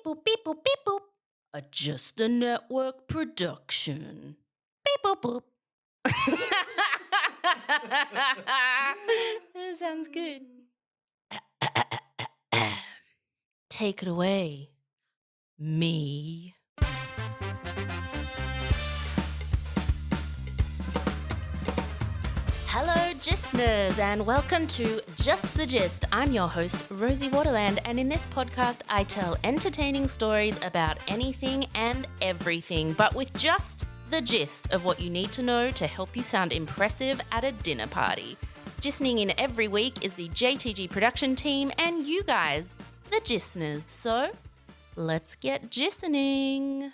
boop, beep boop, beep boop. A Just the Network production. Beep boop boop. That sounds good. Take it away, me. Hello, Gistners, and welcome to Just the Gist. I'm your host, Rosie Waterland, and in this podcast, I tell entertaining stories about anything and everything, but with just the gist of what you need to know to help you sound impressive at a dinner party. Gisting in every week is the JTG production team and you guys, the Gistners. So, let's get gisting.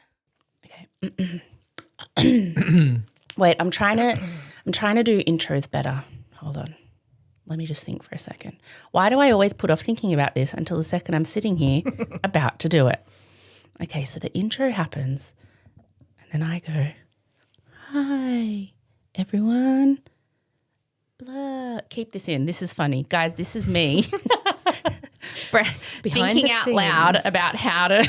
Okay. Wait, I'm trying to do intros better. Hold on. Let me just think for a second. Why do I always put off thinking about this until the second I'm sitting here about to do it? Okay, so the intro happens and then I go, hi, everyone. Blair. Keep this in. This is funny. Guys, this is me thinking out loud about how to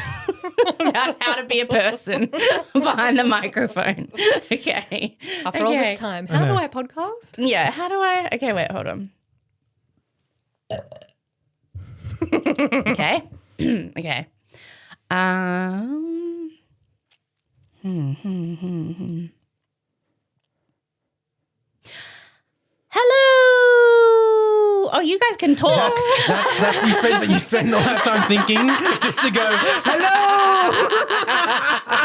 be a person behind the microphone. Okay. After all this time, how do I podcast? Yeah, how do I? Okay, wait, hold on. Okay. Okay. Hello. Oh, you guys can talk. You spend all that time thinking just to go, hello.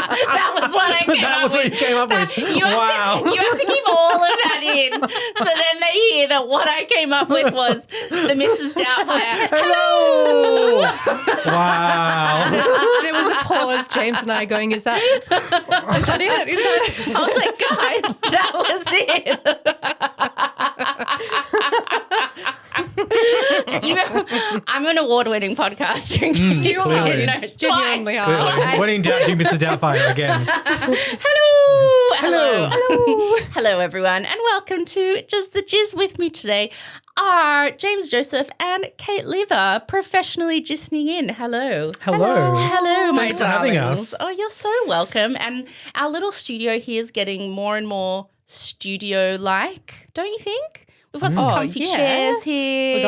That was what I came That up was what with. you came up with. You have to keep all of that in. So then they hear that what I came up with was the Mrs. Doubtfire. Hello. Wow. There was a pause, James and I going, is that it? I was like, guys, that was it. I'm an award-winning podcaster. Clearly. Genuinely are. Twice. When in doubt, do Mr. Doubtfire again. Hello, everyone, and welcome to Just the Jizz. With me today are James Joseph and Kate Lever, professionally gisting in. Hello, my Thanks for having darlings. us. Oh, you're so welcome. And our little studio here is getting more and more studio-like, don't you think? We've got some comfy chairs here. We've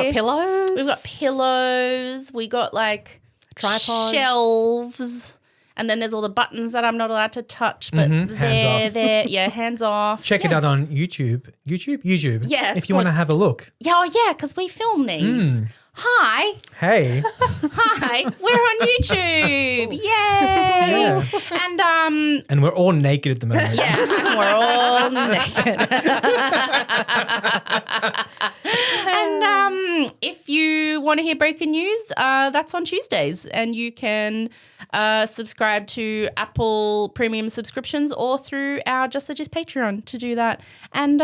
got pillows. We got like Tripods. shelves. And then there's all the buttons that I'm not allowed to touch, but Hands off. hands off. Check it out on YouTube. YouTube? Yeah, it's if you want to have a look. Yeah, because we film these. Hi, Hey. we're on YouTube. Yay! Yeah. And we're all naked at the moment. Yeah, we're all naked. And if you want to hear breaking news, that's on Tuesdays. And you can subscribe to Apple Premium subscriptions or through our Just the Gist Patreon to do that. And,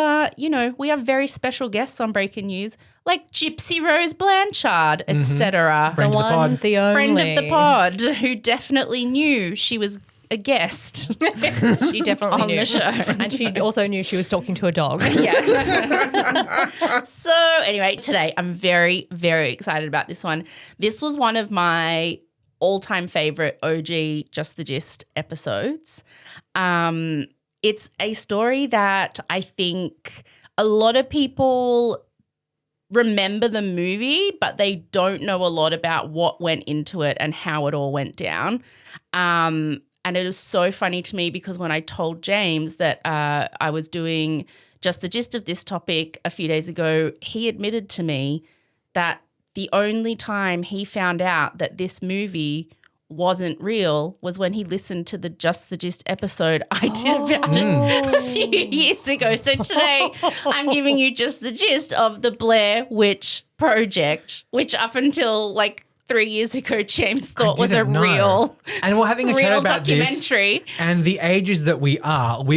we have very special guests on breaking news like Gypsy Rose Blanchard, etc. Friend of the pod. The only. Friend of the pod who definitely knew she was a guest She definitely on knew. the show. And she also knew she was talking to a dog. Yeah. So anyway, today I'm very, very excited about this one. This was one of my all-time favorite OG Just the Gist episodes. It's a story that I think a lot of people remember the movie, but they don't know a lot about what went into it and how it all went down. And it was so funny to me because when I told James that I was doing Just the Gist of this topic a few days ago, he admitted to me that the only time he found out that this movie wasn't real was when he listened to the Just the Gist episode I did about it a few years ago. So today I'm giving you just the gist of the Blair Witch Project, which up until like 3 years ago James thought was a real And we're having a chat about documentary. this. And the ages that we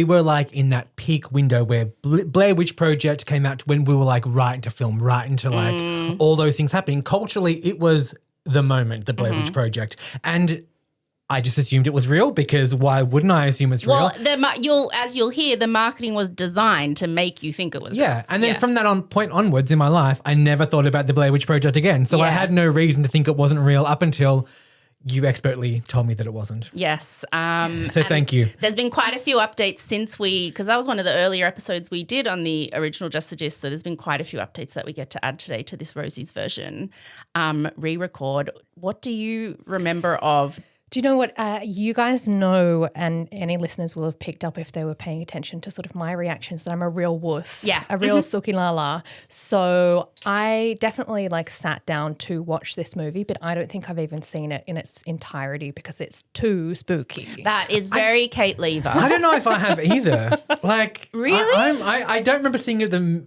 were like in that peak window where Blair Witch Project came out when we were like right into film, right into like all those things happening. Culturally, it was the moment, the Blair Witch Project. And I just assumed it was real because why wouldn't I assume it's real? Well, as you'll hear, the marketing was designed to make you think it was real. Yeah, and then from that point onwards in my life, I never thought about the Blair Witch Project again. So I had no reason to think it wasn't real up until you expertly told me that it wasn't. Yes. So thank you. There's been quite a few updates since because that was one of the earlier episodes we did on the original Just the Gist. So there's been quite a few updates that we get to add today to this Rosie's version re-record. What do you remember of? Do you know what you guys know, and any listeners will have picked up if they were paying attention to sort of my reactions, that I'm a real wuss, a real suki lala. So I definitely sat down to watch this movie, but I don't think I've even seen it in its entirety because it's too spooky. That is very Kate Lever. I don't know if I have either. Really? I don't remember seeing it at the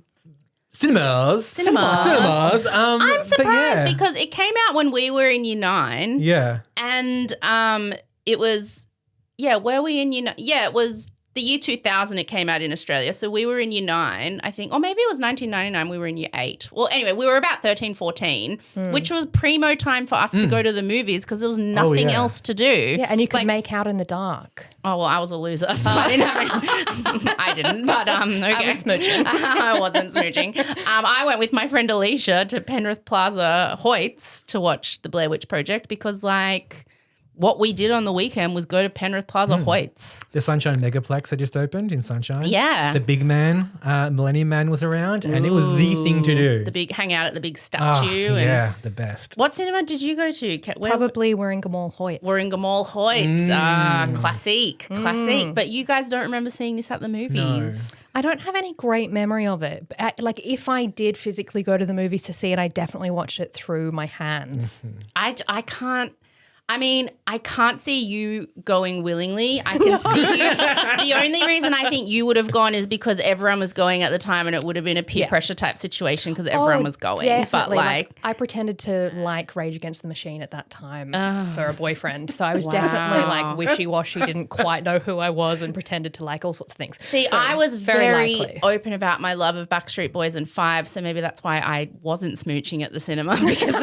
cinemas. I'm surprised yeah. because it came out when we were in Year 9. Yeah. And it was, were we in Year 9? Yeah, it was the year 2000 it came out in Australia. So we were in Year 9, I think. Or maybe it was 1999, we were in Year 8. Well, anyway, we were about 13, 14, which was primo time for us to go to the movies because there was nothing else to do. Yeah, and you could make out in the dark. Oh, well, I was a loser, so I didn't have I didn't, but okay. I was smooching. I wasn't smooching. I went with my friend Alicia to Penrith Plaza Hoyts to watch the Blair Witch Project because, what we did on the weekend was go to Penrith Plaza Hoyts. The Sunshine Megaplex had just opened in Sunshine. Yeah. The big man, Millennium Man was around and it was the thing to do. The big hang out at the big statue. The best. What cinema did you go to? Probably Warringah Mall Hoyts. Warringah Mall Hoyts. Classic. But you guys don't remember seeing this at the movies. No. I don't have any great memory of it. If I did physically go to the movies to see it, I definitely watched it through my hands. I can't. I mean, I can't see you going willingly. I can see you. The only reason I think you would have gone is because everyone was going at the time and it would have been a peer pressure type situation because everyone was going. Definitely. But I pretended to like Rage Against the Machine at that time for a boyfriend. So I was definitely wishy-washy, didn't quite know who I was and pretended to like all sorts of things. See, so, I was very likely. open about my love of Backstreet Boys and Five, so maybe that's why I wasn't smooching at the cinema because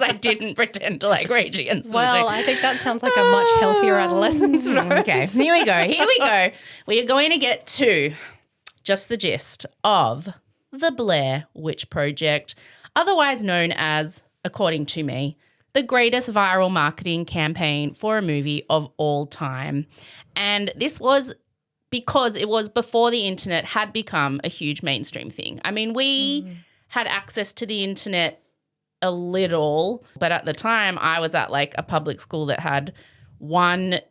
I didn't pretend to like Rage Against the Machine. Well, I think that sounds like a much healthier adolescence. Okay, here we go. We are going to get to just the gist of the Blair Witch Project, otherwise known as, according to me, the greatest viral marketing campaign for a movie of all time. And this was because it was before the internet had become a huge mainstream thing. I mean, we had access to the internet a little, but at the time I was at a public school that had one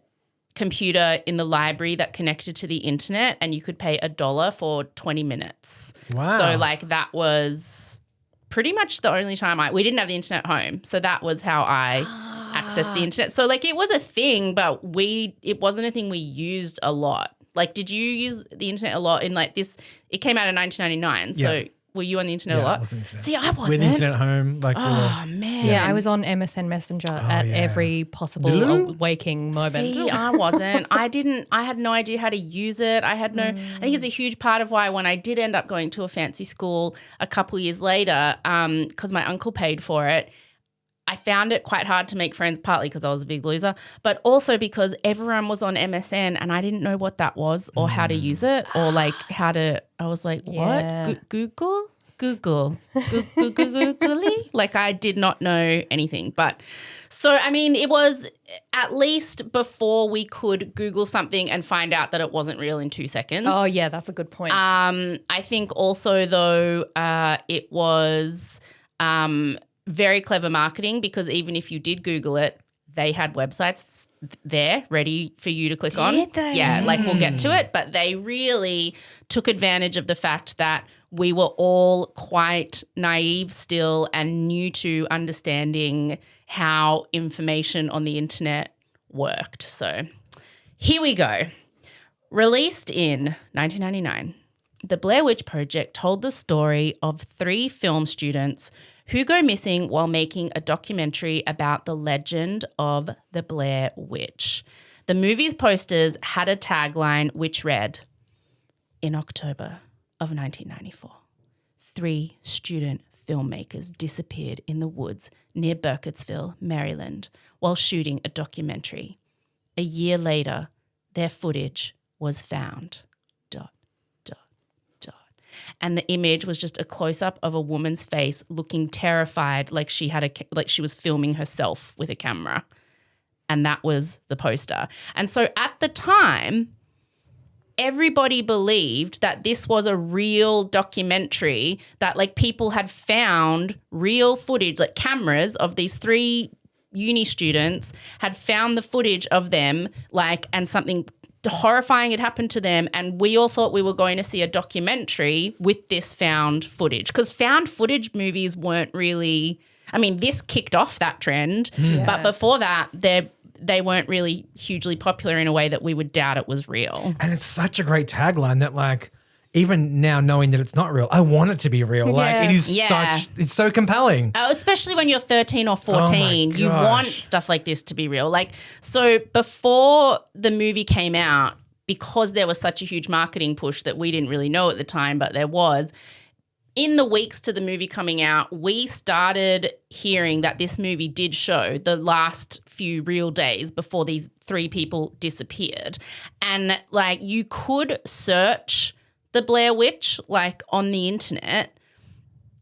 computer in the library that connected to the internet and you could pay $1 for 20 minutes. Wow. So that was pretty much the only time we didn't have the internet at home. So that was how I accessed the internet. So it was a thing, but it wasn't a thing we used a lot. Did you use the internet a lot in this? It came out in 1999. So were you on the internet a lot? I was on the internet. See, I wasn't. With the internet at home. Oh, man. Yeah, I was on MSN Messenger at every possible waking moment. See, I wasn't. I had no idea how to use it. I think it's a huge part of why when I did end up going to a fancy school a couple years later, because my uncle paid for it, I found it quite hard to make friends, partly because I was a big loser, but also because everyone was on MSN and I didn't know what that was or how to use it or how to, I was like, what? Yeah. Google? Googly? I did not know anything. But so, I mean, it was at least before we could Google something and find out that it wasn't real in 2 seconds. Oh, yeah, that's a good point. I think also, though, it was very clever marketing because even if you did Google it, they had websites there ready for you to click on. Did they? Yeah, we'll get to it, but they really took advantage of the fact that we were all quite naive still and new to understanding how information on the internet worked. So here we go. Released in 1999, The Blair Witch Project told the story of 3 film students who go missing while making a documentary about the legend of the Blair Witch. The movie's posters had a tagline which read, "In October of 1994, 3 student filmmakers disappeared in the woods near Burkittsville, Maryland, while shooting a documentary. A year later, their footage was found. ... and the image was just a close-up of a woman's face looking terrified, like she was filming herself with a camera. And that was the poster. And so at the time, everybody believed that this was a real documentary, that like people had found real footage, like cameras of these 3 uni students had found the footage of them, like, and something horrifying had happened to them, and we all thought we were going to see a documentary with this found footage, because found footage movies weren't really, I mean, this kicked off that trend, but before that they weren't really hugely popular in a way that we would doubt it was real. And it's such a great tagline that, like, even now knowing that it's not real, I want it to be real. Like, it is it's so compelling. Especially when you're 13 or 14, you want stuff like this to be real. Like, so before the movie came out, because there was such a huge marketing push that we didn't really know at the time, but there was, in the weeks to the movie coming out, we started hearing that this movie did show the last few real days before these 3 people disappeared. And, like, you could search the Blair Witch, like, on the internet,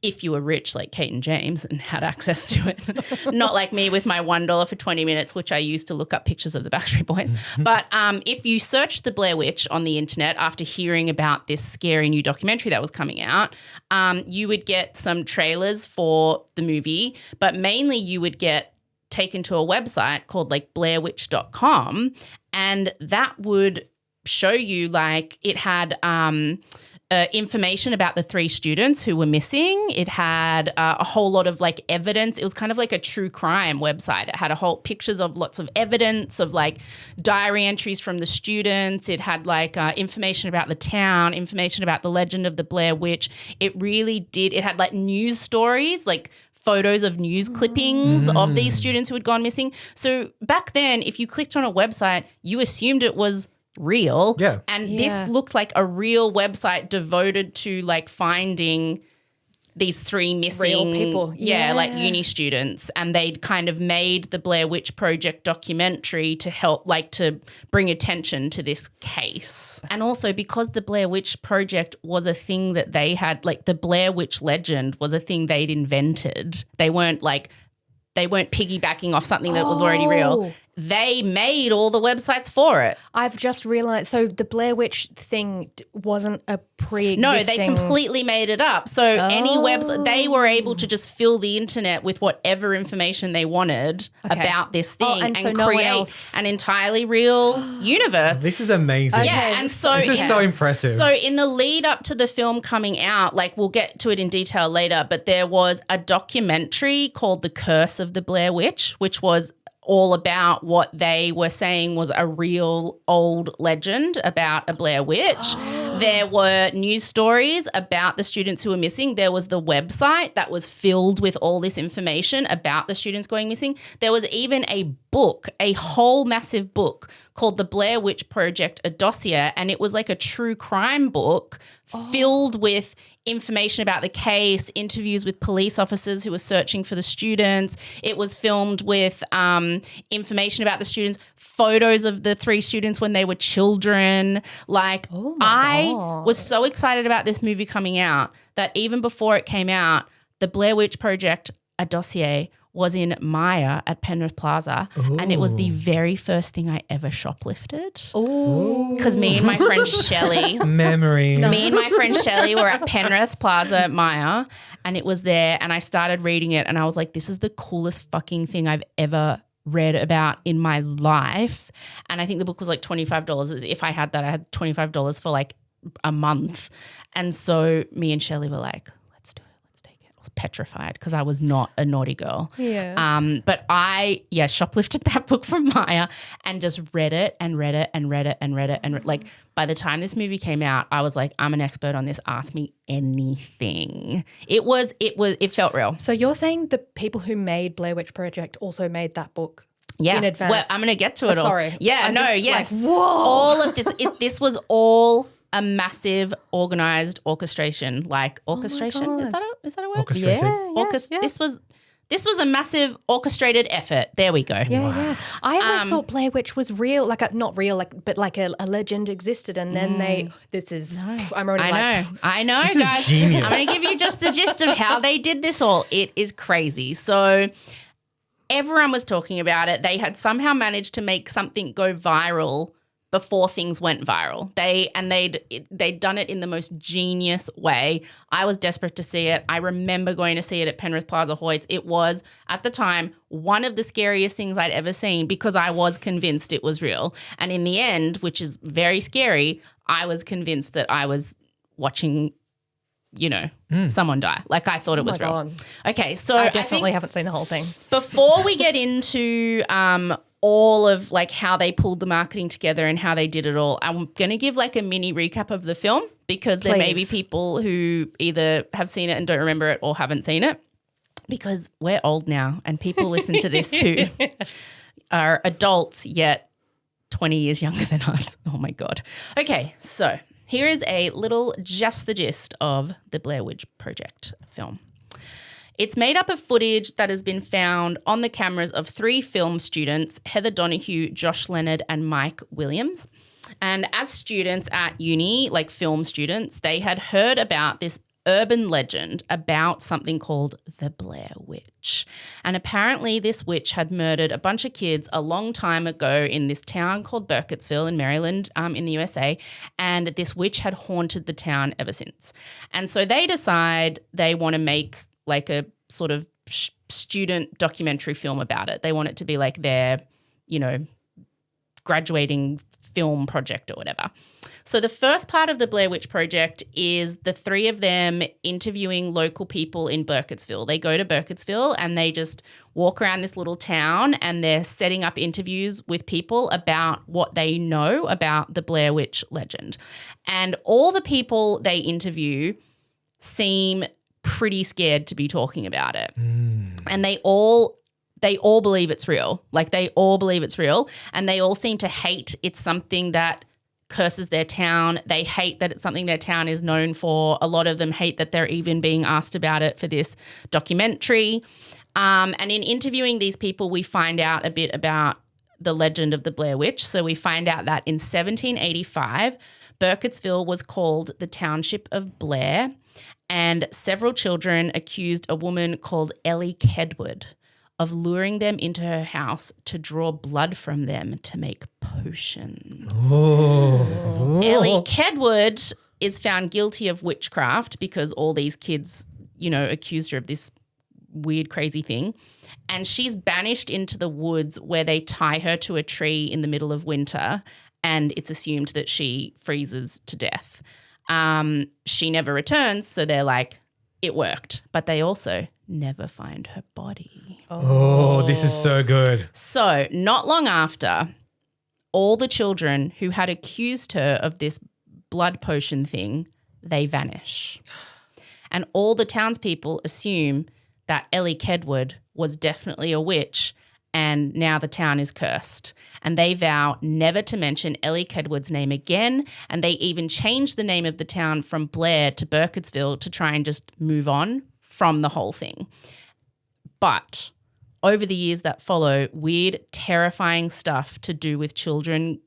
if you were rich like Kate and James and had access to it. Not like me with my $1 for 20 minutes, which I used to look up pictures of the Backstreet Boys. But if you searched the Blair Witch on the internet after hearing about this scary new documentary that was coming out, you would get some trailers for the movie, but mainly you would get taken to a website called like blairwitch.com, and that would show you, like, it had information about the 3 students who were missing. It had a whole lot of like evidence. It was kind of like a true crime website. It had a whole pictures of lots of evidence of like diary entries from the students. It had like information about the town, information about the legend of the Blair Witch. It really did. It had like news stories, like photos of news clippings of these students who had gone missing. So back then, if you clicked on a website, you assumed it was real. Yeah. And this looked like a real website devoted to like finding these 3 missing real people. Like uni students, and they'd kind of made the Blair Witch Project documentary to help, like, to bring attention to this case. And also because the Blair Witch Project was a thing that they had, like the Blair Witch legend was a thing they'd invented. They weren't piggybacking off something that was already real. They made all the websites for it. I've just realised, so the Blair Witch thing wasn't a pre-existing... No, they completely made it up. So any website, they were able to just fill the internet with whatever information they wanted about this thing and so create an entirely real universe. This is amazing. Yeah, and so... This is so impressive. So in the lead up to the film coming out, like, we'll get to it in detail later, but there was a documentary called The Curse of the Blair Witch, which was all about what they were saying was a real old legend about a Blair Witch. There were news stories about the students who were missing. There was the website that was filled with all this information about the students going missing. There was even a book, a whole massive book called The Blair Witch Project, a dossier, and it was like a true crime book filled with information about the case, interviews with police officers who were searching for the students. It was filmed with information about the students, photos of the 3 students when they were children. Like, I was so excited about this movie coming out that even before it came out, the Blair Witch Project, a dossier, was in Maya at Penrith Plaza, and it was the very first thing I ever shoplifted. Because me and my friend Shelley... Memories. Me and my friend Shelley were at Penrith Plaza, Maya, and it was there, and I started reading it, and I was like, this is the coolest fucking thing I've ever read about in my life. And I think the book was like $25. If I had that, I had $25 for like a month. And so me and Shelley were like, petrified because I was not a naughty girl. Yeah. But I shoplifted that book from Maya and just read it and read it and read it and read it and like by the time this movie came out, I was like, I'm an expert on this. Ask me anything. It felt real. So you're saying the people who made Blair Witch Project also made that book in advance? Well, I'm going to get to it all. Sorry. Yeah, Like, whoa. All of this, this was all a massive organized orchestration, like orchestration. Oh Is that a word? Orchestration. Yeah. This was This was a massive orchestrated effort. There we go. Yeah. I always thought Blair Witch was real, like not real, but like a legend existed, and then I'm already I know, this guys. Is genius. I'm going to give you just the gist of how they did this all. It is crazy. So everyone was talking about it. They had somehow managed to make something go viral before things went viral. They'd done it in the most genius way. I was desperate to see it. I remember going to see it at Penrith Plaza Hoyts. It was, at the time, one of the scariest things I'd ever seen because I was convinced it was real. And in the end, which is very scary, I was convinced that I was watching, someone die. Like, I thought it was real. God. Okay, so I definitely haven't seen the whole thing. Before we get into all of like how they pulled the marketing together and how they did it all, I'm going to give like a mini recap of the film because there may be people who either have seen it and don't remember it or haven't seen it, because we're old now and people listen to this who are adults yet 20 years younger than us. Oh my God. Okay, so here is a little just the gist of the Blair Witch Project film. It's made up of footage that has been found on the cameras of 3 film students, Heather Donahue, Josh Leonard, and Mike Williams. And as students at uni, like film students, they had heard about this urban legend about something called the Blair Witch. And apparently this witch had murdered a bunch of kids a long time ago in this town called Burkittsville in Maryland in the USA. And this witch had haunted the town ever since. And so they decide they want to make like a sort of student documentary film about it. They want it to be like their, graduating film project or whatever. So the first part of the Blair Witch Project is the 3 of them interviewing local people in Burkittsville. They go to Burkittsville and they just walk around this little town and they're setting up interviews with people about what they know about the Blair Witch legend. And all the people they interview seem pretty scared to be talking about it. And they all believe it's real. Like, they all believe it's real, and they all seem to hate it's something that curses their town. They hate that it's something their town is known for. A lot of them hate that they're even being asked about it for this documentary. And in interviewing these people, we find out a bit about the legend of the Blair Witch. So we find out that in 1785, Burkittsville was called the township of Blair, and several children accused a woman called Ellie Kedwood of luring them into her house to draw blood from them to make potions. Oh. Ellie Kedwood is found guilty of witchcraft because all these kids, accused her of this weird, crazy thing. And she's banished into the woods where they tie her to a tree in the middle of winter, and it's assumed that she freezes to death. She never returns, so they're like, it worked. But they also never find her body. Oh, this is so good. So not long after, all the children who had accused her of this blood potion thing, they vanish. And all the townspeople assume that Ellie Kedwood was definitely a witch, and now the town is cursed. And they vow never to mention Ellie Kedwood's name again, and they even change the name of the town from Blair to Burkittsville to try and just move on from the whole thing. But over the years that follow, weird, terrifying stuff to do with children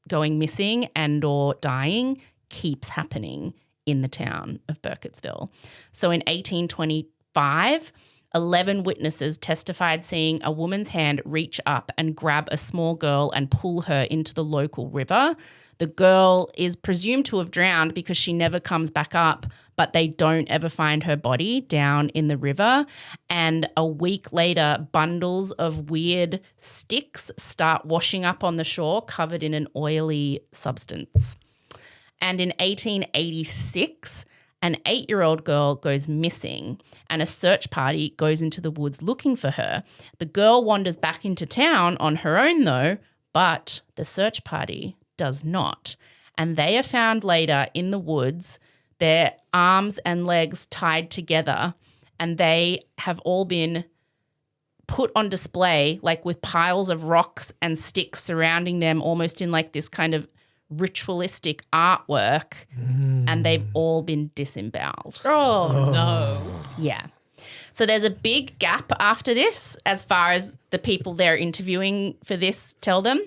going missing and or dying keeps happening in the town of Burkittsville. So in 1825, 11 witnesses testified seeing a woman's hand reach up and grab a small girl and pull her into the local river. The girl is presumed to have drowned because she never comes back up, but they don't ever find her body down in the river. And a week later, bundles of weird sticks start washing up on the shore covered in an oily substance. And in 1886, an 8-year-old girl goes missing and a search party goes into the woods looking for her. The girl wanders back into town on her own though, but the search party does not. And they are found later in the woods, their arms and legs tied together, and they have all been put on display, like with piles of rocks and sticks surrounding them, almost in like this kind of ritualistic artwork, and they've all been disemboweled. Oh, no. Yeah. So there's a big gap after this as far as the people they're interviewing for this tell them.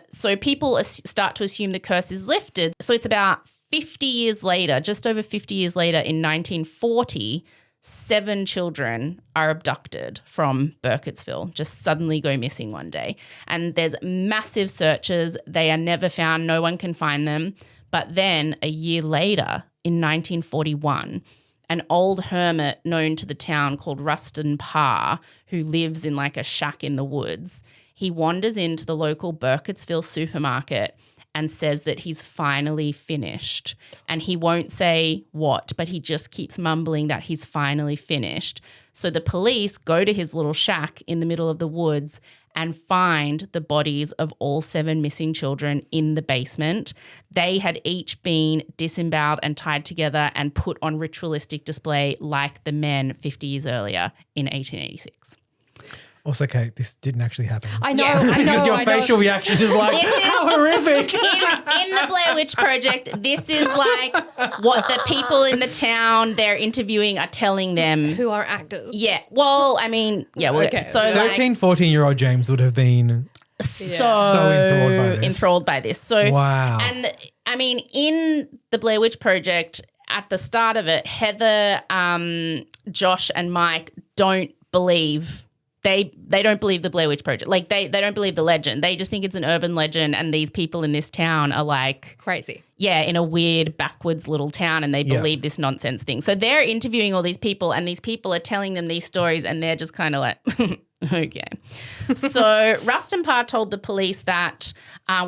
So people start to assume the curse is lifted. So it's about 50 years later, just over 50 years later in 1940, 7 children are abducted from Burkittsville, just suddenly go missing one day. And there's massive searches. They are never found. No one can find them. But then a year later, in 1941, an old hermit known to the town called Rustin Parr, who lives in like a shack in the woods, he wanders into the local Burkittsville supermarket and says that he's finally finished. And he won't say what, but he just keeps mumbling that he's finally finished. So the police go to his little shack in the middle of the woods and find the bodies of all 7 missing children in the basement. They had each been disemboweled and tied together and put on ritualistic display like the men 50 years earlier in 1886. Also, Kate, this didn't actually happen. I know. Yeah. I know. Because your facial reaction is like, how horrific. In the Blair Witch Project, this is like what the people in the town they're interviewing are telling them. Who are actors. Yeah. Well, I mean, yeah. Well, Okay. So 13, 14-year-old James would have been so enthralled by this. So, wow. And I mean, in the Blair Witch Project, at the start of it, Heather, Josh and Mike don't believe They don't believe the Blair Witch Project. Like they don't believe the legend. They just think it's an urban legend and these people in this town are like crazy. Yeah, in a weird backwards little town and they believe this nonsense thing. So they're interviewing all these people and these people are telling them these stories and they're just kind of like, okay. So Rustin Parr told the police that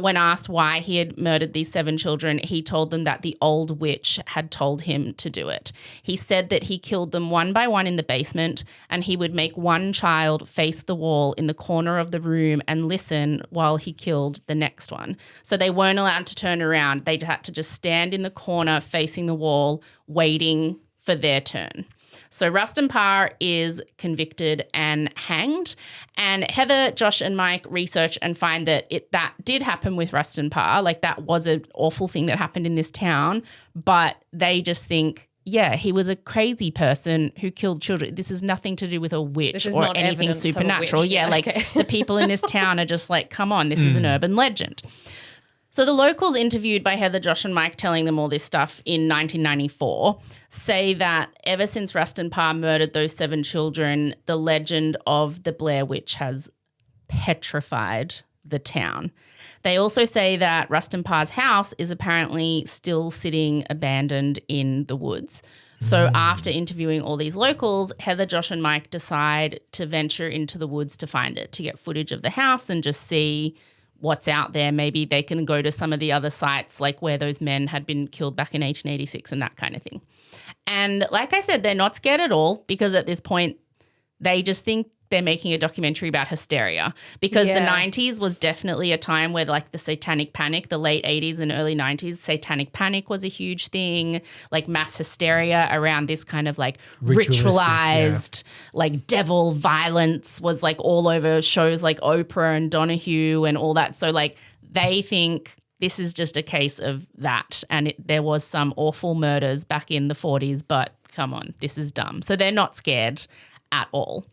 when asked why he had murdered these 7 children, he told them that the old witch had told him to do it. He said that he killed them one by one in the basement and he would make one child face the wall in the corner of the room and listen while he killed the next one. So they weren't allowed to turn around. They had to just stand in the corner facing the wall waiting for their turn. So Rustin Parr is convicted and hanged. And Heather, Josh and Mike research and find that that did happen with Rustin Parr. Like that was an awful thing that happened in this town. But they just think, yeah, he was a crazy person who killed children. This is nothing to do with a witch or anything supernatural. Yeah, like the people in this town are just like, come on, this is an urban legend. So the locals interviewed by Heather, Josh and Mike telling them all this stuff in 1994 say that ever since Rustin Parr murdered those 7 children, the legend of the Blair Witch has petrified the town. They also say that Rustin Parr's house is apparently still sitting abandoned in the woods. So after interviewing all these locals, Heather, Josh and Mike decide to venture into the woods to find it, to get footage of the house and just see what's out there. Maybe they can go to some of the other sites like where those men had been killed back in 1886 and that kind of thing. And like I said, they're not scared at all because at this point they just think they're making a documentary about hysteria because the 90s was definitely a time where like the satanic panic, the late 80s and early 90s, satanic panic was a huge thing, like mass hysteria around this kind of like ritualized like devil violence was like all over shows like Oprah and Donahue and all that. So like they think this is just a case of that and there was some awful murders back in the 40s, but come on, this is dumb. So they're not scared at all.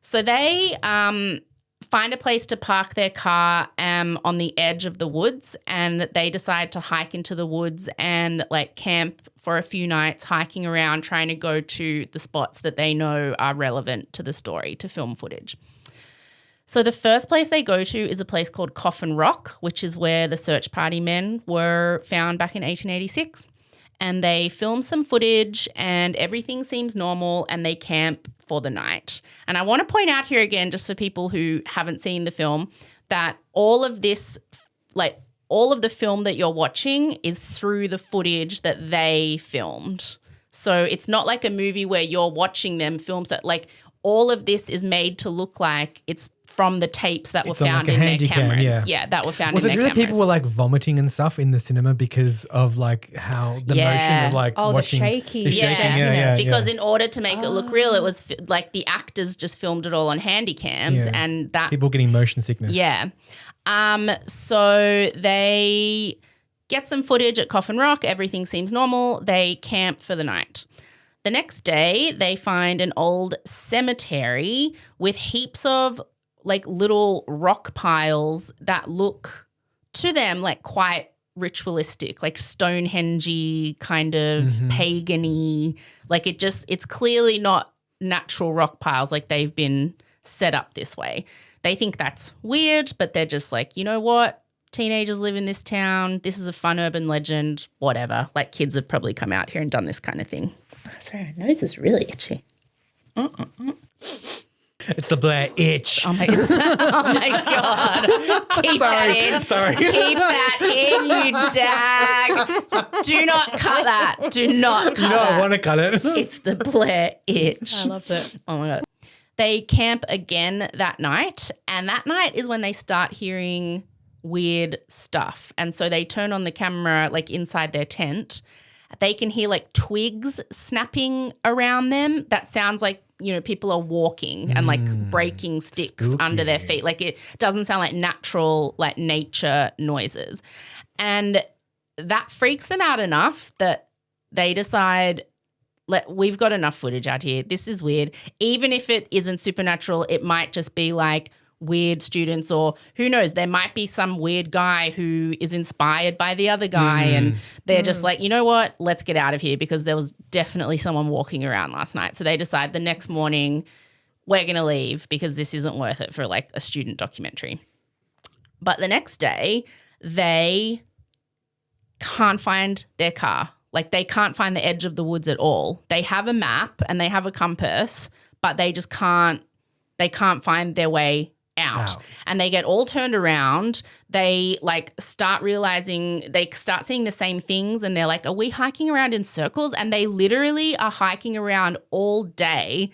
So they find a place to park their car on the edge of the woods and they decide to hike into the woods and like camp for a few nights, hiking around, trying to go to the spots that they know are relevant to the story, to film footage. So the first place they go to is a place called Coffin Rock, which is where the search party men were found back in 1886. And they film some footage and everything seems normal and they camp for the night. And I want to point out here again, just for people who haven't seen the film, that all of this, like all of the film that you're watching is through the footage that they filmed. So it's not like a movie where you're watching them film stuff. Like all of this is made to look like it's from the tapes that were found in their cameras. Yeah, that were found in their cameras. Was it really people were like vomiting and stuff in the cinema because of like how the motion of like watching the shaky. Because in order to make it look real, it was like the actors just filmed it all on handy cams and that people getting motion sickness. Yeah. So they get some footage at Coffin Rock. Everything seems normal. They camp for the night. The next day, they find an old cemetery with heaps of like little rock piles that look to them like quite ritualistic, like Stonehenge-y, kind of pagan-y. Like it's clearly not natural rock piles, like they've been set up this way. They think that's weird, but they're just like, you know what? Teenagers live in this town. This is a fun urban legend, whatever. Like kids have probably come out here and done this kind of thing. Sorry, my nose is really itchy. It's the Blair itch. Oh my God. Keep that in. Sorry. Keep that in, you dag. Do not cut that. Do not cut that. I want to cut it. It's the Blair itch. I love it. Oh my God. They camp again that night, and that night is when they start hearing weird stuff. And so they turn on the camera like inside their tent. They can hear like twigs snapping around them. That sounds like, you know, people are walking and like breaking sticks spooky. under their feet. Like it doesn't sound like natural, like nature noises. And that freaks them out enough that they decide, we've got enough footage out here. This is weird. Even if it isn't supernatural, it might just be like weird students, or who knows, there might be some weird guy who is inspired by the other guy and they're just like, you know what, let's get out of here, because there was definitely someone walking around last night. So they decide the next morning, we're going to leave because this isn't worth it for like a student documentary. But the next day, they can't find their car. Like they can't find the edge of the woods at all. They have a map and they have a compass, but they just can't find their way out. And they get all turned around. They like start realizing, they start seeing the same things, and they're like, are we hiking around in circles? And they literally are hiking around all day,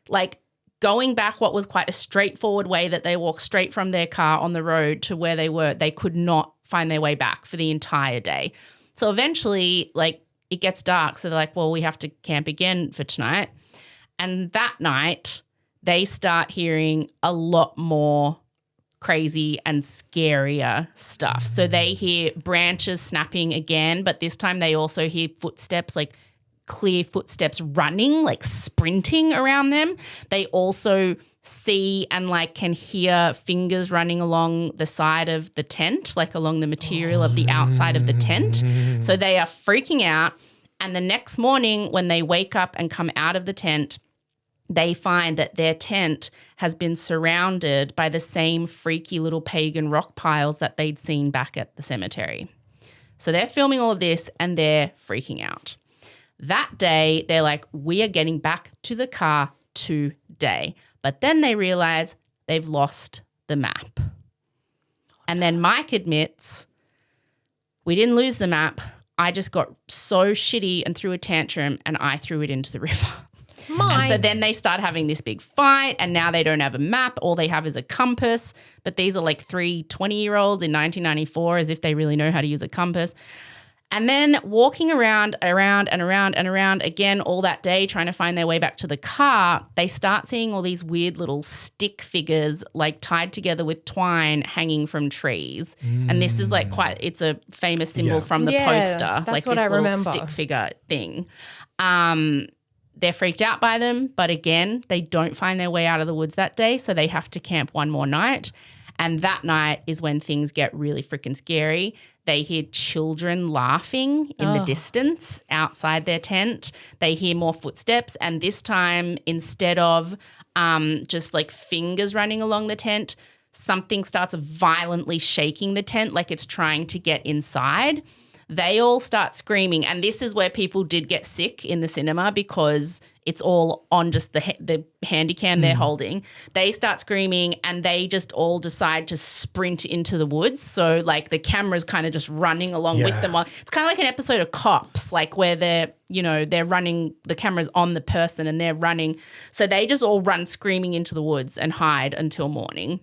like going back what was quite a straightforward way that they walked straight from their car on the road to where they were. They could not find their way back for the entire day. So eventually, like, it gets dark. So they're like, well, we have to camp again for tonight. And that night, they start hearing a lot more crazy and scarier stuff. So they hear branches snapping again, but this time they also hear footsteps, like clear footsteps running, like sprinting around them. They also see and like can hear fingers running along the side of the tent, like along the material of the outside of the tent. So they are freaking out. And the next morning when they wake up and come out of the tent, they find that their tent has been surrounded by the same freaky little pagan rock piles that they'd seen back at the cemetery. So they're filming all of this and they're freaking out. That day, they're like, we are getting back to the car today. But then they realize they've lost the map. And then Mike admits, we didn't lose the map. I just got so shitty and threw a tantrum and I threw it into the river. And so then they start having this big fight, and now they don't have a map. All they have is a compass. But these are like 3 20-year-olds in 1994, as if they really know how to use a compass. And then walking around again all that day, trying to find their way back to the car, they start seeing all these weird little stick figures like tied together with twine hanging from trees. And this is like it's a famous symbol from the poster. That's like what this I little remember. stick figure thing. They're freaked out by them, but again, they don't find their way out of the woods that day, so they have to camp one more night. And that night is when things get really freaking scary. They hear children laughing in the distance outside their tent. They hear more footsteps, and this time, instead of just like fingers running along the tent, something starts violently shaking the tent like it's trying to get inside. They all start screaming, and this is where people did get sick in the cinema because it's all on just the handy cam they're holding. They start screaming, and they just all decide to sprint into the woods. So, like, the camera's kind of just running along with them. It's kind of like an episode of Cops, like where they're running, the camera's on the person and they're running. So they just all run screaming into the woods and hide until morning.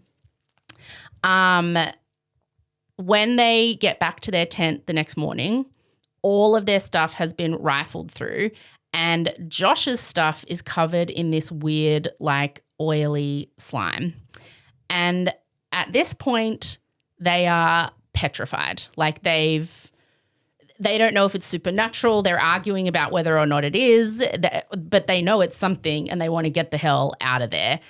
When they get back to their tent the next morning, all of their stuff has been rifled through, and Josh's stuff is covered in this weird, like, oily slime. And at this point, they are petrified. Like, They don't know if it's supernatural. They're arguing about whether or not it is, but they know it's something and they want to get the hell out of there.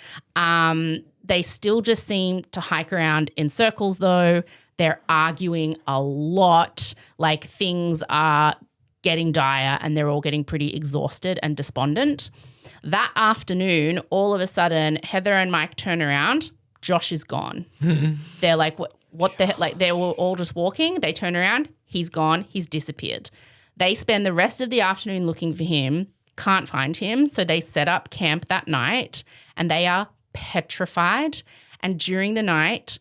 They still just seem to hike around in circles though. They're arguing a lot, like things are getting dire and they're all getting pretty exhausted and despondent. That afternoon, all of a sudden, Heather and Mike turn around. Josh is gone. They're like, what the heck? Like they were all just walking. They turn around. He's gone. He's disappeared. They spend the rest of the afternoon looking for him, can't find him. So they set up camp that night and they are petrified. And during the night,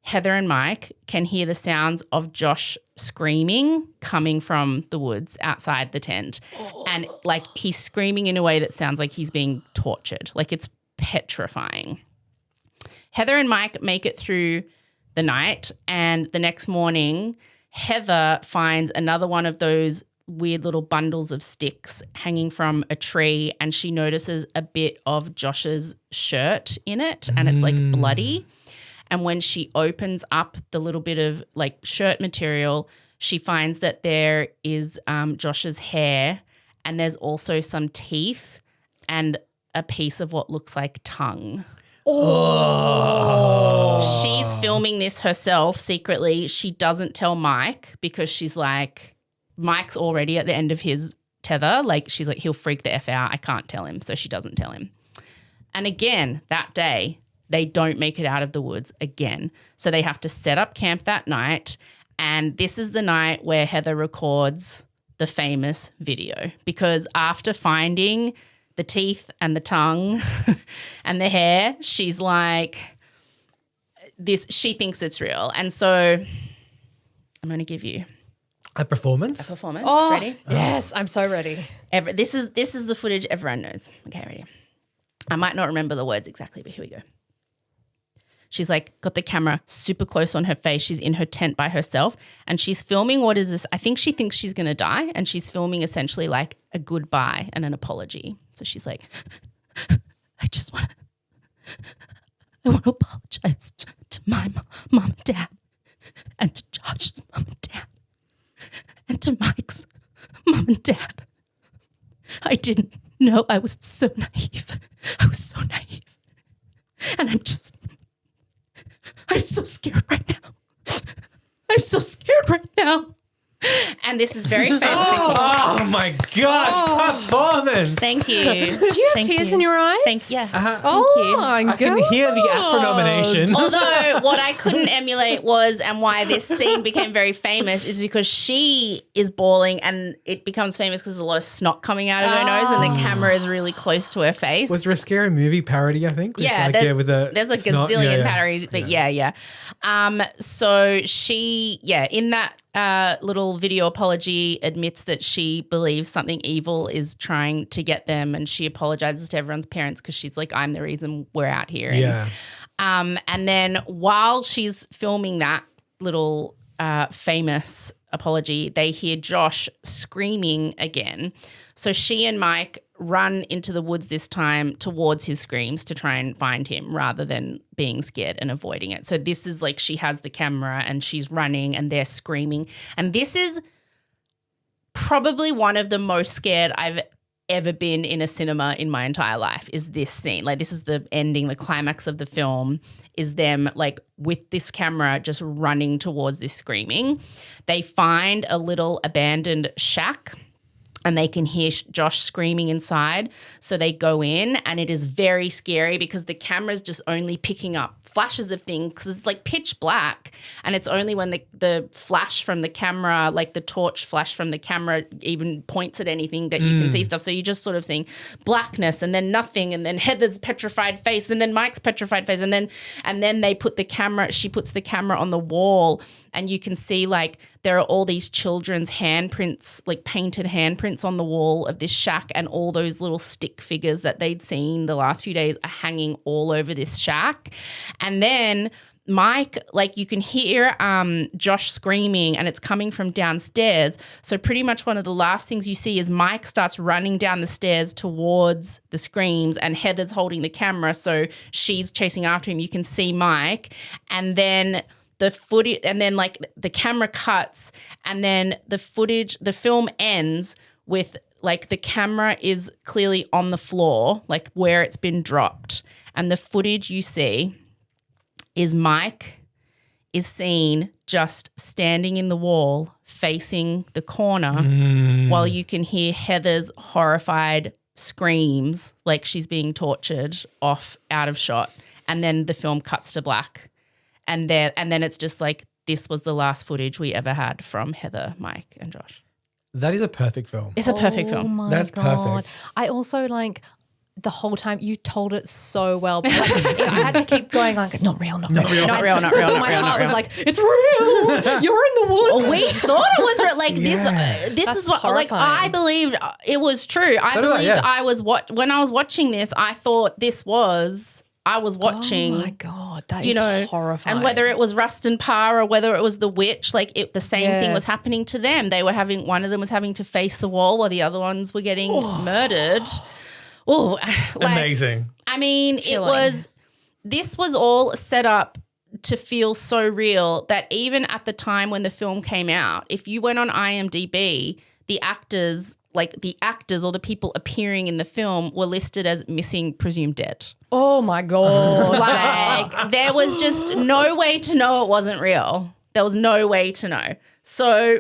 Heather and Mike can hear the sounds of Josh screaming coming from the woods outside the tent. And like he's screaming in a way that sounds like he's being tortured. Like it's petrifying. Heather and Mike make it through the night, and the next morning, Heather finds another one of those weird little bundles of sticks hanging from a tree, and she notices a bit of Josh's shirt in it, and it's like bloody. And when she opens up the little bit of like shirt material, she finds that there is Josh's hair, and there's also some teeth and a piece of what looks like tongue. Oh. She's filming this herself secretly. She doesn't tell Mike because she's like, Mike's already at the end of his tether. Like she's like, he'll freak the F out. I can't tell him. So she doesn't tell him. And again, that day, they don't make it out of the woods again. So they have to set up camp that night. And this is the night where Heather records the famous video, because after finding the teeth and the tongue and the hair, she's like, she thinks it's real. And so I'm going to give you a performance. Oh, ready? Yes, I'm so ready. This is the footage everyone knows. Okay, ready? I might not remember the words exactly, but here we go. She's like got the camera super close on her face. She's in her tent by herself and she's filming what is this? I think she thinks she's going to die, and she's filming essentially like a goodbye and an apology. So she's like, I want to apologize to my mom and dad, and to Josh's mom and dad, and to Mike's mom and dad. I didn't know. I was so naive. And I'm so scared right now. And this is very famous. Oh my gosh, performance. Thank you. Do you have tears in your eyes? Yes. Thank you. I can hear the AFTRA nomination. Although what I couldn't emulate was, and why this scene became very famous, is because she is bawling and it becomes famous because there's a lot of snot coming out of her nose and the camera is really close to her face. Was there a Scary Movie parody, I think? Yeah, there's a gazillion parodies, but yeah. So she, in that little video apology, admits that she believes something evil is trying to get them, and she apologizes to everyone's parents because she's like, I'm the reason we're out here. And then while she's filming that little famous apology, they hear Josh screaming again. So she and Mike run into the woods this time towards his screams to try and find him rather than being scared and avoiding it. So this is like she has the camera and she's running and they're screaming. And this is probably one of the most scared I've ever been in a cinema in my entire life, is this scene. Like this is the ending, the climax of the film is them like with this camera just running towards this screaming. They find a little abandoned shack and they can hear Josh screaming inside. So they go in and it is very scary because the camera's just only picking up flashes of things because it's like pitch black, and it's only when the flash from the camera, like the torch flash from the camera even points at anything that you can see stuff. So you're just sort of seeing blackness and then nothing, and then Heather's petrified face and then Mike's petrified face, and then she puts the camera on the wall and you can see like there are all these children's handprints, like painted handprints on the wall of this shack, and all those little stick figures that they'd seen the last few days are hanging all over this shack. And then Mike, like you can hear Josh screaming and it's coming from downstairs. So pretty much one of the last things you see is Mike starts running down the stairs towards the screams, and Heather's holding the camera. So she's chasing after him. You can see Mike. And then the footage, and then like the camera cuts, and then the film ends with like the camera is clearly on the floor, like where it's been dropped. And the footage you see is Mike is seen just standing in the wall facing the corner while you can hear Heather's horrified screams like she's being tortured off out of shot. And then the film cuts to black. And then it's just like, this was the last footage we ever had from Heather, Mike, and Josh. That is a perfect film. It's a perfect film. Oh my That's God. perfect. I also like the whole time you told it so well. But like, I had to keep going like, not real. Not real. My heart was like, it's real. You're in the woods. We thought it was real. Like this That's is what horrifying. like I believed it was true. I believed I was when I was watching this. I thought I was watching. Oh my God, that is horrifying. And whether it was Rustin Parr or whether it was the witch, like the same thing was happening to them. They were one of them was having to face the wall while the other ones were getting murdered. Oh, like, amazing. I mean, this was all set up to feel so real that even at the time when the film came out, if you went on IMDb, the actors or the people appearing in the film were listed as missing, presumed dead. Oh my God. Like there was just no way to know it wasn't real. There was no way to know. So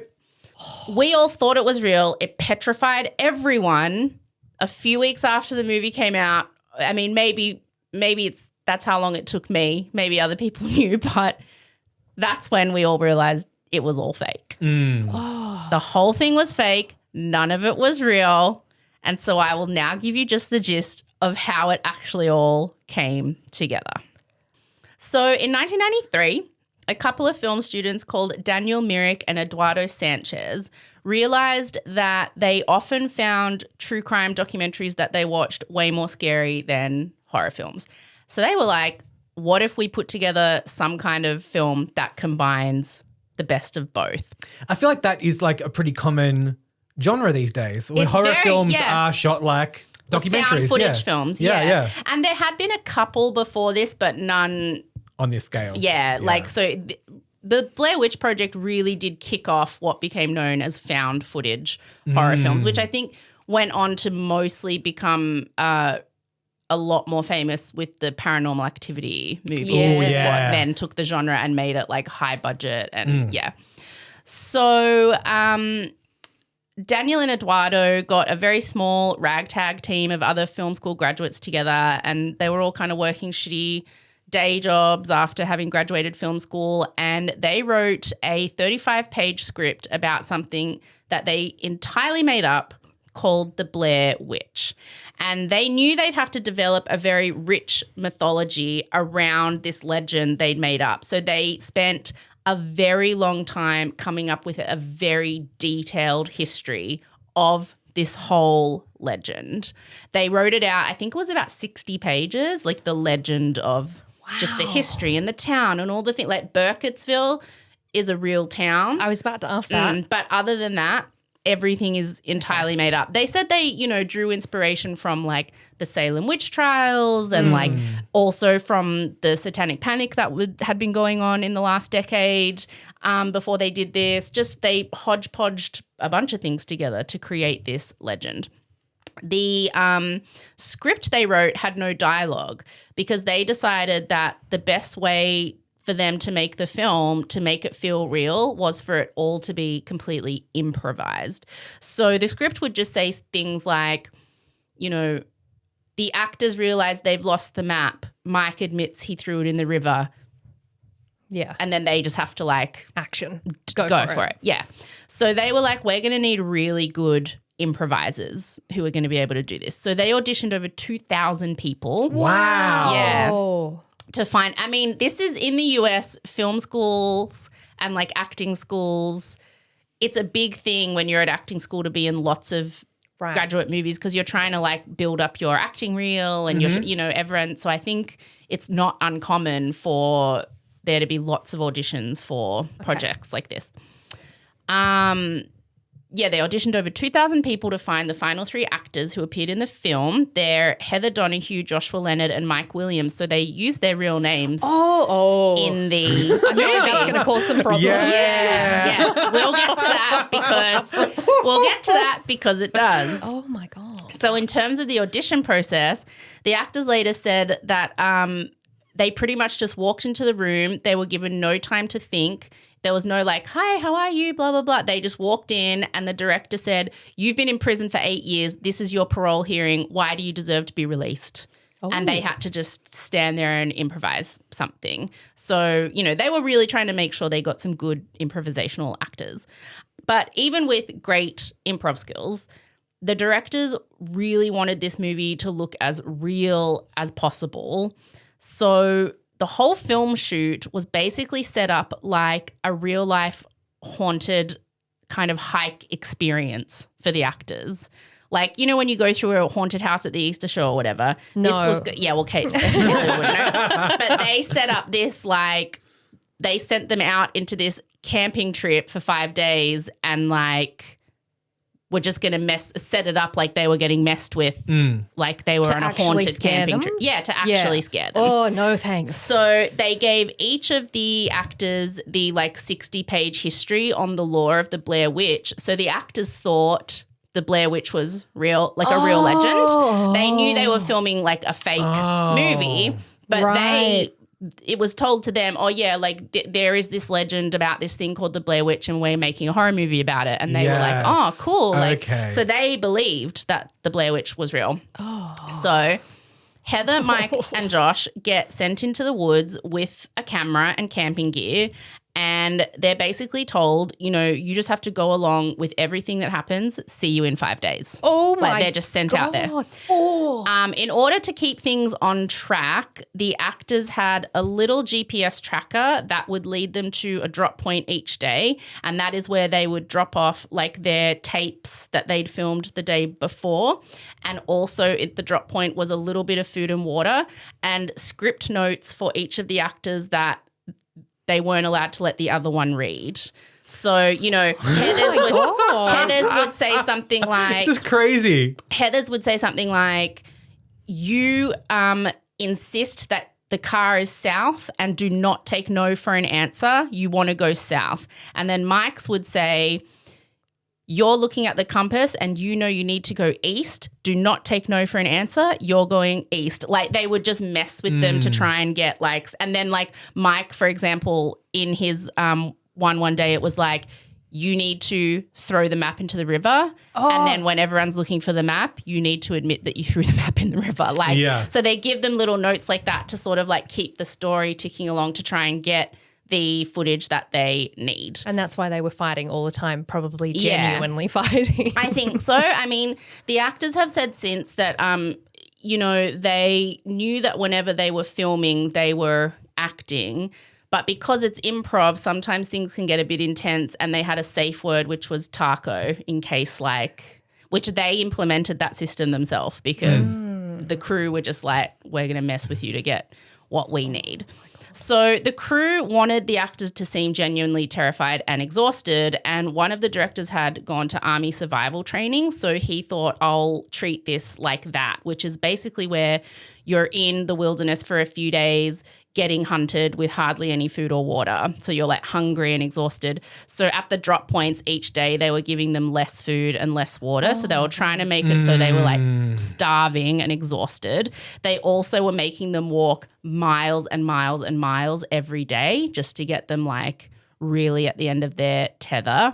we all thought it was real. It petrified everyone. A few weeks after the movie came out, I mean, maybe that's how long it took me. Maybe other people knew, but that's when we all realized it was all fake. The whole thing was fake. None of it was real. And so I will now give you just the gist of how it actually all came together. So in 1993, a couple of film students called Daniel Myrick and Eduardo Sanchez realized that they often found true crime documentaries that they watched way more scary than horror films. So they were like, what if we put together some kind of film that combines the best of both? I feel like that is like a pretty common genre these days. Horror films are shot like documentaries. Found footage films, yeah. And there had been a couple before this, but none on this scale. Yeah, like so the Blair Witch Project really did kick off what became known as found footage horror films, which I think went on to mostly become a lot more famous with the Paranormal Activity movies. Yes. Is what then took the genre and made it like high budget and So Daniel and Eduardo got a very small ragtag team of other film school graduates together, and they were all kind of working shitty day jobs after having graduated film school, and they wrote a 35-page script about something that they entirely made up called the Blair Witch. And they knew they'd have to develop a very rich mythology around this legend they'd made up. So they spent a very long time coming up with a very detailed history of this whole legend. They wrote it out, I think it was about 60 pages, like the legend of just the history and the town and all the things. Like Burkittsville is a real town. I was about to ask that. But other than that, everything is entirely made up. They said they, drew inspiration from like the Salem witch trials and like also from the Satanic Panic that had been going on in the last decade before they did this. Just they hodgepodged a bunch of things together to create this legend. The script they wrote had no dialogue because they decided that the best way for them to make the film, to make it feel real, was for it all to be completely improvised. So the script would just say things like, the actors realize they've lost the map. Mike admits he threw it in the river. Yeah. And then they just have to like action. Go for it. Yeah. So they were like, we're going to need really good improvisers who are going to be able to do this. So they auditioned over 2,000 people. Wow. Yeah. To find, I mean, this is in the US, film schools and like acting schools. It's a big thing when you're at acting school to be in lots of graduate movies because you're trying to like build up your acting reel and everyone. So I think it's not uncommon for there to be lots of auditions for projects like this. they auditioned over 2,000 people to find the final 3 actors who appeared in the film. They're Heather Donahue, Joshua Leonard, and Mike Williams. So they used their real names in the movie. I feel like that's going to cause some problems. Yes, we'll get to that because it does. Oh my God. So in terms of the audition process, the actors later said that they pretty much just walked into the room. They were given no time to think. There was no like, hi, how are you, blah, blah, blah. They just walked in and the director said, you've been in prison for 8 years. This is your parole hearing. Why do you deserve to be released? Oh. And they had to just stand there and improvise something. So, they were really trying to make sure they got some good improvisational actors. But even with great improv skills, the directors really wanted this movie to look as real as possible. So the whole film shoot was basically set up like a real life haunted kind of hike experience for the actors. Like, when you go through a haunted house at the Easter show or whatever. No. Kate definitely wouldn't know. But they set up this they sent them out into this camping trip for 5 days and were just going to set it up like they were getting messed with, like they were on a haunted camping trip. Yeah, to actually scare them. Oh, no thanks. So they gave each of the actors the 60-page history on the lore of the Blair Witch. So the actors thought the Blair Witch was real, a real legend. They knew they were filming a fake movie, but it was told to them, there is this legend about this thing called the Blair Witch and we're making a horror movie about it. And they were like, oh, cool. Okay. So they believed that the Blair Witch was real. Oh. So Heather, Mike and Josh get sent into the woods with a camera and camping gear. And they're basically told, you just have to go along with everything that happens. See you in 5 days. Oh, my God. They're just sent out there. Oh. In order to keep things on track, the actors had a little GPS tracker that would lead them to a drop point each day. And that is where they would drop off their tapes that they'd filmed the day before. And also the drop point was a little bit of food and water and script notes for each of the actors that they weren't allowed to let the other one read. So, Heathers would say something like... This is crazy. Heathers would say something like, you insist that the car is south and do not take no for an answer. You want to go south. And then Mike's would say, you're looking at the compass and you need to go east. Do not take no for an answer. You're going east. They would just mess with them to try and get and then Mike, for example, in his one day, it was you need to throw the map into the river. Oh. And then when everyone's looking for the map, you need to admit that you threw the map in the river. So they give them little notes like that to sort of keep the story ticking along to try and get the footage that they need. And that's why they were fighting all the time, probably genuinely fighting. I think so. I mean, the actors have said since that, they knew that whenever they were filming, they were acting. But because it's improv, sometimes things can get a bit intense, and they had a safe word, which was taco, in case which they implemented that system themselves because the crew were just we're going to mess with you to get what we need. So the crew wanted the actors to seem genuinely terrified and exhausted, and one of the directors had gone to army survival training, so he thought, I'll treat this like that, which is basically where you're in the wilderness for a few days getting hunted with hardly any food or water. So you're hungry and exhausted. So at the drop points each day, they were giving them less food and less water. So they were trying to make it so they were starving and exhausted. They also were making them walk miles and miles and miles every day just to get them really at the end of their tether.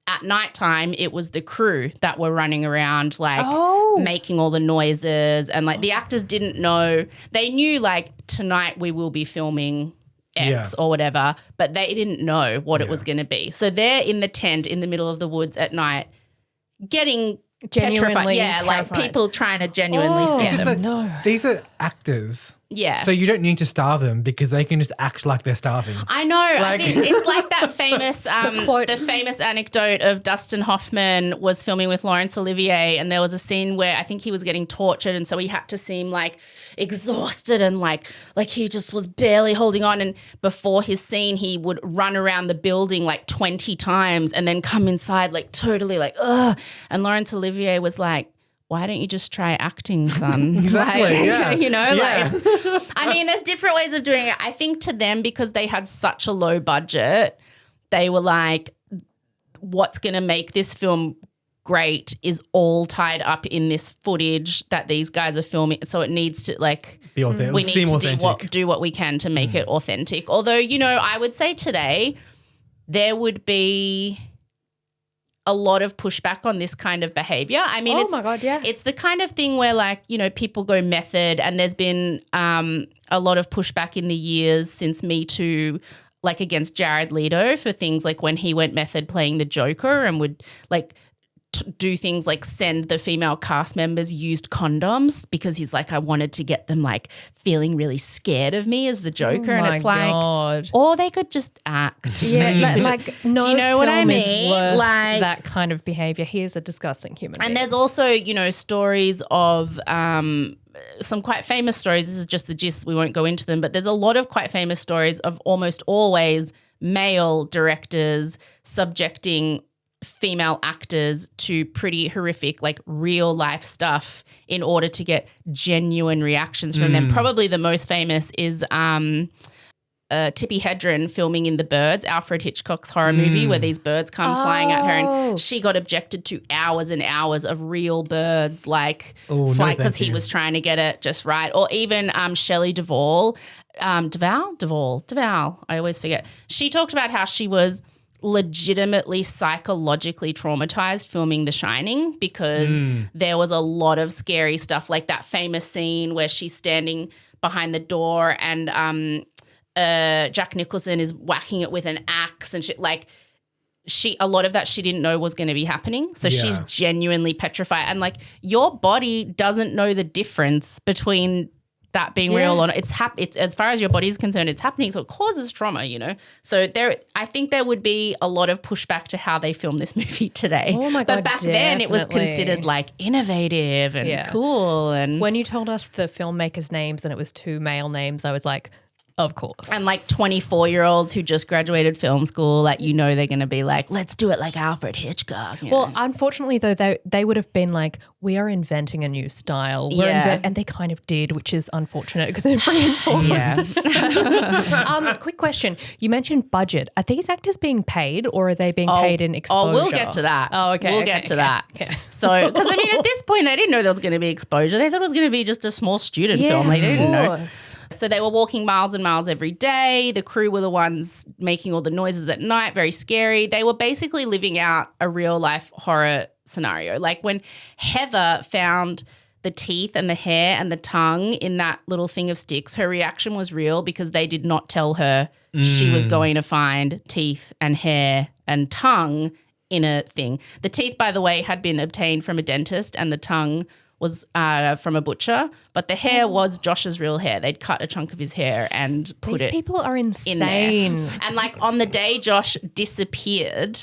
At nighttime, it was the crew that were running around making all the noises, and the actors didn't know. They knew tonight we will be filming X or whatever, but they didn't know what it was going to be. So they're in the tent in the middle of the woods at night getting genuinely petrified. Yeah, terrified. People trying to genuinely scare them. These are actors. Yeah. So you don't need to starve them because they can just act like they're starving. I know. I mean, it's like that famous the famous anecdote of Dustin Hoffman was filming with Laurence Olivier, and there was a scene where I think he was getting tortured, and so he had to seem like exhausted and like he just was barely holding on. And before his scene, he would run around the building like 20 times and then come inside like totally like ugh. And Laurence Olivier was like, why don't you just try acting, son? Exactly, like, yeah. You know, Yeah. like it's, I mean, there's different ways of doing it. I think to them, because they had such a low budget, they were like, what's going to make this film great is all tied up in this footage that these guys are filming. So it needs to like, Be authentic. we need to authentic. do what we can to make it authentic. Although, you know, I would say today there would be a lot of pushback on this kind of behavior. I mean, it's the kind of thing where like, you know, people go method, and there's been a lot of pushback in the years since Me Too, like against Jared Leto for things like when he went method playing the Joker and would like do things like send the female cast members used condoms because he's like, I wanted to get them like feeling really scared of me as the Joker. And it's like, or they could just act. Yeah, like no do you know what I film is mean? worth Like that kind of behavior. He is a disgusting human being. And there's also, you know, stories of some quite famous stories. This is just the gist. We won't go into them, but there's a lot of quite famous stories of almost always male directors subjecting female actors to pretty horrific, like real life stuff in order to get genuine reactions from them. Probably the most famous is Tippi Hedren filming in The Birds, Alfred Hitchcock's horror movie where these birds come flying at her, and she got objected to hours and hours of real birds like flying because he was trying to get it just right. Or even Shelley Duvall, Duvall, I always forget. She talked about how she was legitimately psychologically traumatized filming The Shining because there was a lot of scary stuff, like that famous scene where she's standing behind the door and Jack Nicholson is whacking it with an axe and shit. Like a lot of that she didn't know was going to be happening. So she's genuinely petrified. And like your body doesn't know the difference between that being real or not. It's as far as your body is concerned, it's happening. So it causes trauma, you know. So I think there would be a lot of pushback to how they film this movie today. Oh my God, but back then it was considered like innovative and cool. And when you told us the filmmakers' names and it was two male names, I was like, of course. And like 24-year-olds who just graduated film school, like, you know, they're going to be like, let's do it like Alfred Hitchcock. Well, unfortunately, though, they would have been like, we are inventing a new style. And they kind of did, which is unfortunate because it reinforced. Quick question. You mentioned budget. Are these actors being paid or are they being paid in exposure? Oh, we'll get to that. Oh, okay. We'll get to that. Okay. So, because I mean, at this point, they didn't know there was going to be exposure. They thought it was going to be just a small student film. They didn't know. So they were walking miles and miles every day. The crew were the ones making all the noises at night, very scary. They were basically living out a real life horror scenario. Like when Heather found the teeth and the hair and the tongue in that little thing of sticks, her reaction was real because they did not tell her she was going to find teeth and hair and tongue in a thing. The teeth, by the way, had been obtained from a dentist and the tongue was from a butcher, but the hair was Josh's real hair. They'd cut a chunk of his hair and put These it people are insane. in there. And like on the day Josh disappeared,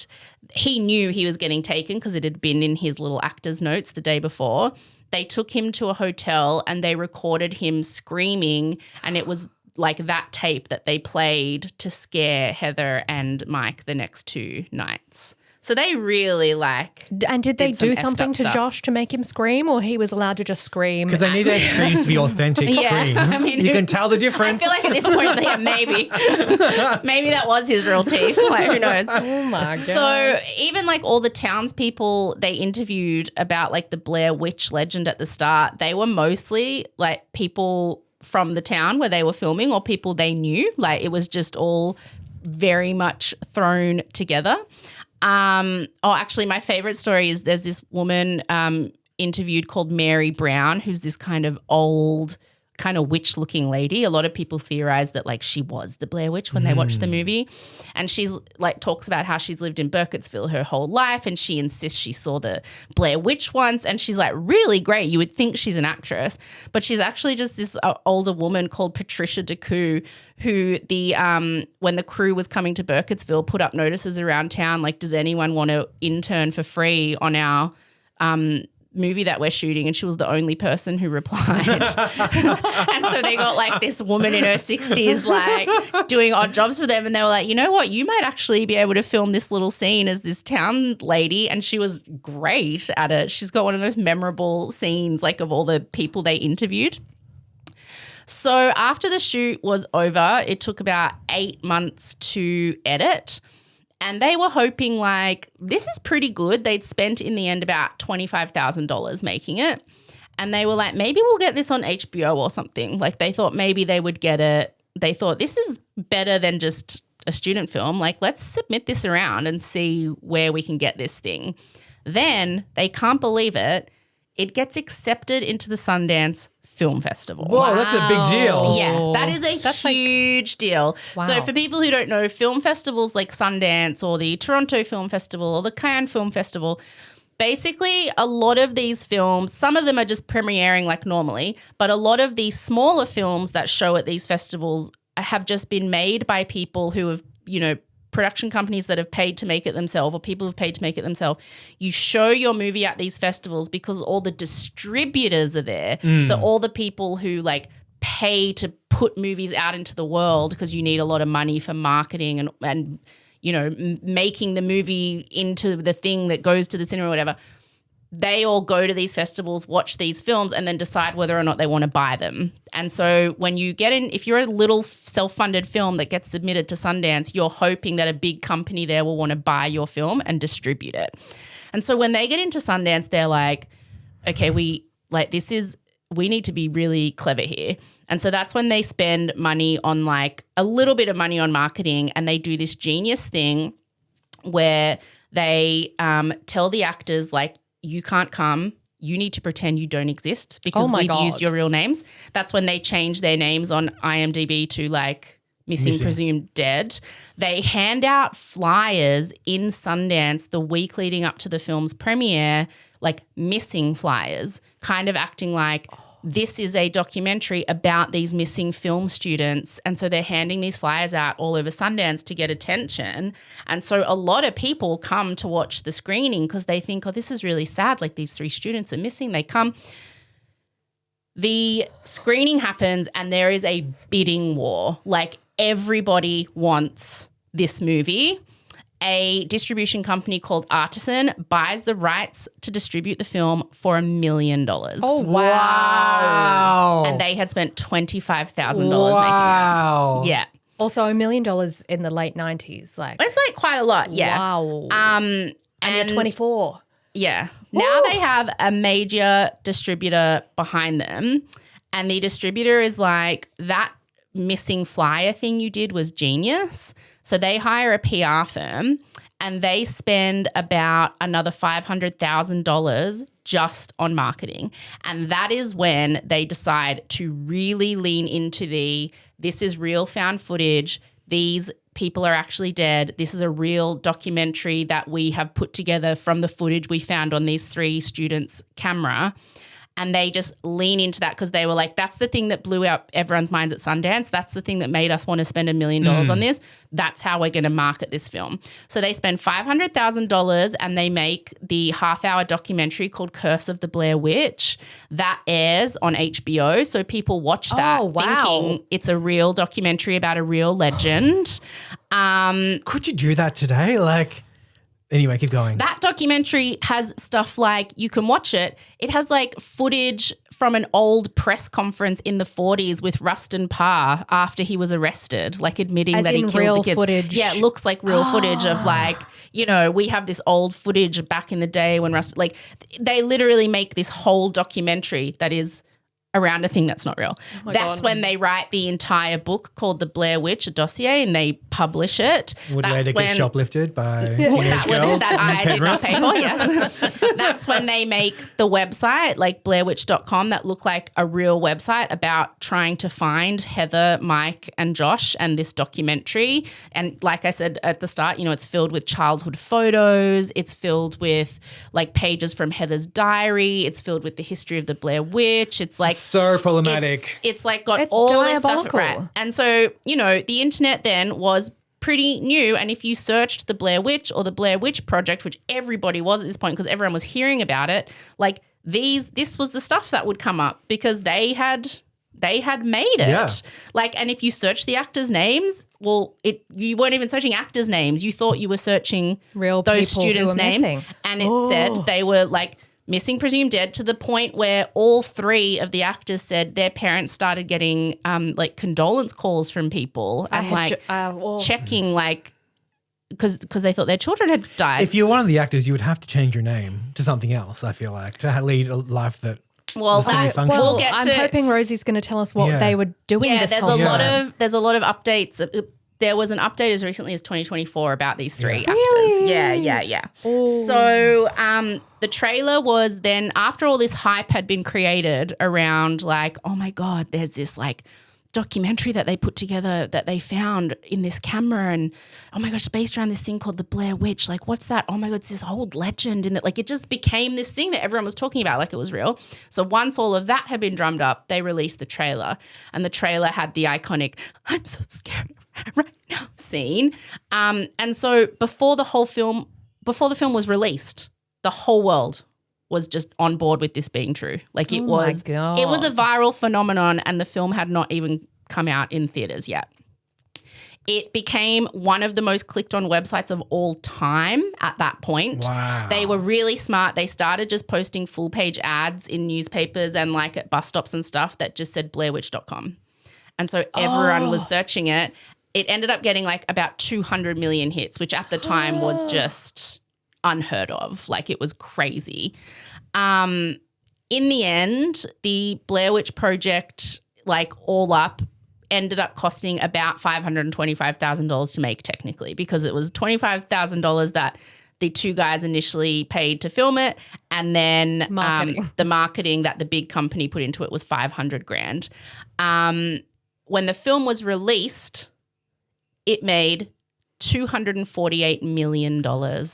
he knew he was getting taken because it had been in his little actor's notes the day before. They took him to a hotel and they recorded him screaming, and it was like that tape that they played to scare Heather and Mike the next 2 nights. So they really like. And did they do something to Josh to make him scream, or he was allowed to just scream? Because they need their screams to be authentic screams. I mean, you can tell the difference. I feel like at this point, yeah, maybe that was his real teeth. Like, who knows? Oh my God. So even like all the townspeople they interviewed about like the Blair Witch legend at the start, they were mostly like people from the town where they were filming or people they knew. Like it was just all very much thrown together. Actually, my favorite story is there's this woman interviewed called Mary Brown, who's this kind of old kind of witch-looking lady. A lot of people theorize that like she was the Blair Witch when they watched the movie, and she's like talks about how she's lived in Burkittsville her whole life, and she insists she saw the Blair Witch once, and she's like really great. You would think she's an actress, but she's actually just this older woman called Patricia DeCoo, who when the crew was coming to Burkittsville, put up notices around town like, does anyone want to intern for free on our movie that we're shooting, and she was the only person who replied. And so they got like this woman in her 60s like doing odd jobs for them, and they were like, you know what, you might actually be able to film this little scene as this town lady. And she was great at it. She's got one of the most memorable scenes like of all the people they interviewed. So after the shoot was over, it took about 8 months to edit. And they were hoping like, this is pretty good. They'd spent in the end about $25,000 making it. And they were like, maybe we'll get this on HBO or something. Like they thought maybe they would get it. They thought this is better than just a student film. Like let's submit this around and see where we can get this thing. Then they can't believe it. It gets accepted into the Sundance Film Festival. Whoa, that's a big deal. Yeah, that is a huge deal. Wow. So for people who don't know, film festivals like Sundance or the Toronto Film Festival or the Cannes Film Festival, basically a lot of these films, some of them are just premiering like normally, but a lot of these smaller films that show at these festivals have just been made by people who have, you know, production companies that have paid to make it themselves or people who've paid to make it themselves. You show your movie at these festivals because all the distributors are there. So all the people who like pay to put movies out into the world, because you need a lot of money for marketing and you know, making the movie into the thing that goes to the cinema or whatever. They all go to these festivals, watch these films, and then decide whether or not they want to buy them. And so when you get in, if you're a little self-funded film that gets submitted to Sundance, you're hoping that a big company there will want to buy your film and distribute it. And so when they get into Sundance, they're like, okay, we need to be really clever here. And so that's when they spend money on like a little bit of money on marketing, and they do this genius thing where they tell the actors like, you can't come. You need to pretend you don't exist because we've used your real names. That's when they change their names on IMDb to like missing, presumed dead. They hand out flyers in Sundance the week leading up to the film's premiere, like missing flyers, kind of acting like this is a documentary about these missing film students. And so they're handing these flyers out all over Sundance to get attention. And so a lot of people come to watch the screening because they think, oh, this is really sad. Like these 3 students are missing. They come. The screening happens and there is a bidding war. Like everybody wants this movie. A distribution company called Artisan buys the rights to distribute the film for $1 million. Oh, wow. And they had spent $25,000 making it. Yeah. Also $1 million in the late 90s. Like it's like quite a lot, yeah. Wow. And you're 24. Yeah. Woo. Now they have a major distributor behind them, and the distributor is like, that missing flyer thing you did was genius. So they hire a PR firm and they spend about another $500,000 just on marketing. And that is when they decide to really lean into this is real found footage. These people are actually dead. This is a real documentary that we have put together from the footage we found on these 3 students' camera. And they just lean into that because they were like, that's the thing that blew up everyone's minds at Sundance. That's the thing that made us want to spend $1 million on this. That's how we're going to market this film. So they spend $500,000 and they make the half-hour documentary called Curse of the Blair Witch that airs on HBO. So people watch that thinking it's a real documentary about a real legend. Could you do that today? Like... Anyway, keep going. That documentary has stuff like, you can watch it. It has like footage from an old press conference in the 40s with Rustin Parr after he was arrested, like admitting that he killed the kids. Footage. Yeah, it looks like real footage of like, you know, we have this old footage back in the day when Rustin, like they literally make this whole documentary that is around a thing that's not real. That's God. when they write the entire book called The Blair Witch, a dossier, and they publish it. Would later get shoplifted by that girls that I did not pay for, yes. That's when they make the website, like blairwitch.com, that looked like a real website about trying to find Heather, Mike, and Josh and this documentary. And like I said at the start, you know, it's filled with childhood photos. It's filled with like pages from Heather's diary. It's filled with the history of the Blair Witch. It's like so problematic. It's like got It's all diabolical. this stuff right. And so, you know, the internet then was pretty new. And if you searched the Blair Witch or the Blair Witch Project, which everybody was at this point because everyone was hearing about it, like this was the stuff that would come up because they had made it. Yeah. Like, and if you search the actors' names, well, you weren't even searching actors' names. You thought you were searching Real those people who students' were names. missing. And it said they were like missing, presumed dead, to the point where all three of the actors said their parents started getting like condolence calls from people and checking like because they thought their children had died. If you're one of the actors, you would have to change your name to something else, I feel like, to lead a life that Well, Well, I'm hoping Rosie's going to tell us what they were doing. Yeah, this whole time. there's a lot of updates. There was an update as recently as 2024 about these three actors. Really? Yeah. So the trailer was then, after all this hype had been created around like, oh my God, there's this like documentary that they put together that they found in this camera, and oh my gosh, based around this thing called the Blair Witch. Like, what's that? Oh my God, it's this old legend. And that, like, it just became this thing that everyone was talking about like it was real. So once all of that had been drummed up, they released the trailer, and the trailer had the iconic "I'm so scared right now" scene. And so before the film was released, the whole world was just on board with this being true. Like it was a viral phenomenon, and the film had not even come out in theaters yet. It became one of the most clicked on websites of all time at that point. Wow. They were really smart. They started just posting full page ads in newspapers and like at bus stops and stuff that just said blairwitch.com. And so everyone was searching it. It ended up getting like about 200 million hits, which at the time was just unheard of. Like it was crazy. In the end, the Blair Witch Project, like all up, ended up costing about $525,000 to make technically, because it was $25,000 that the two guys initially paid to film it, and then the marketing that the big company put into it was $500,000. When the film was released, it made $248 million.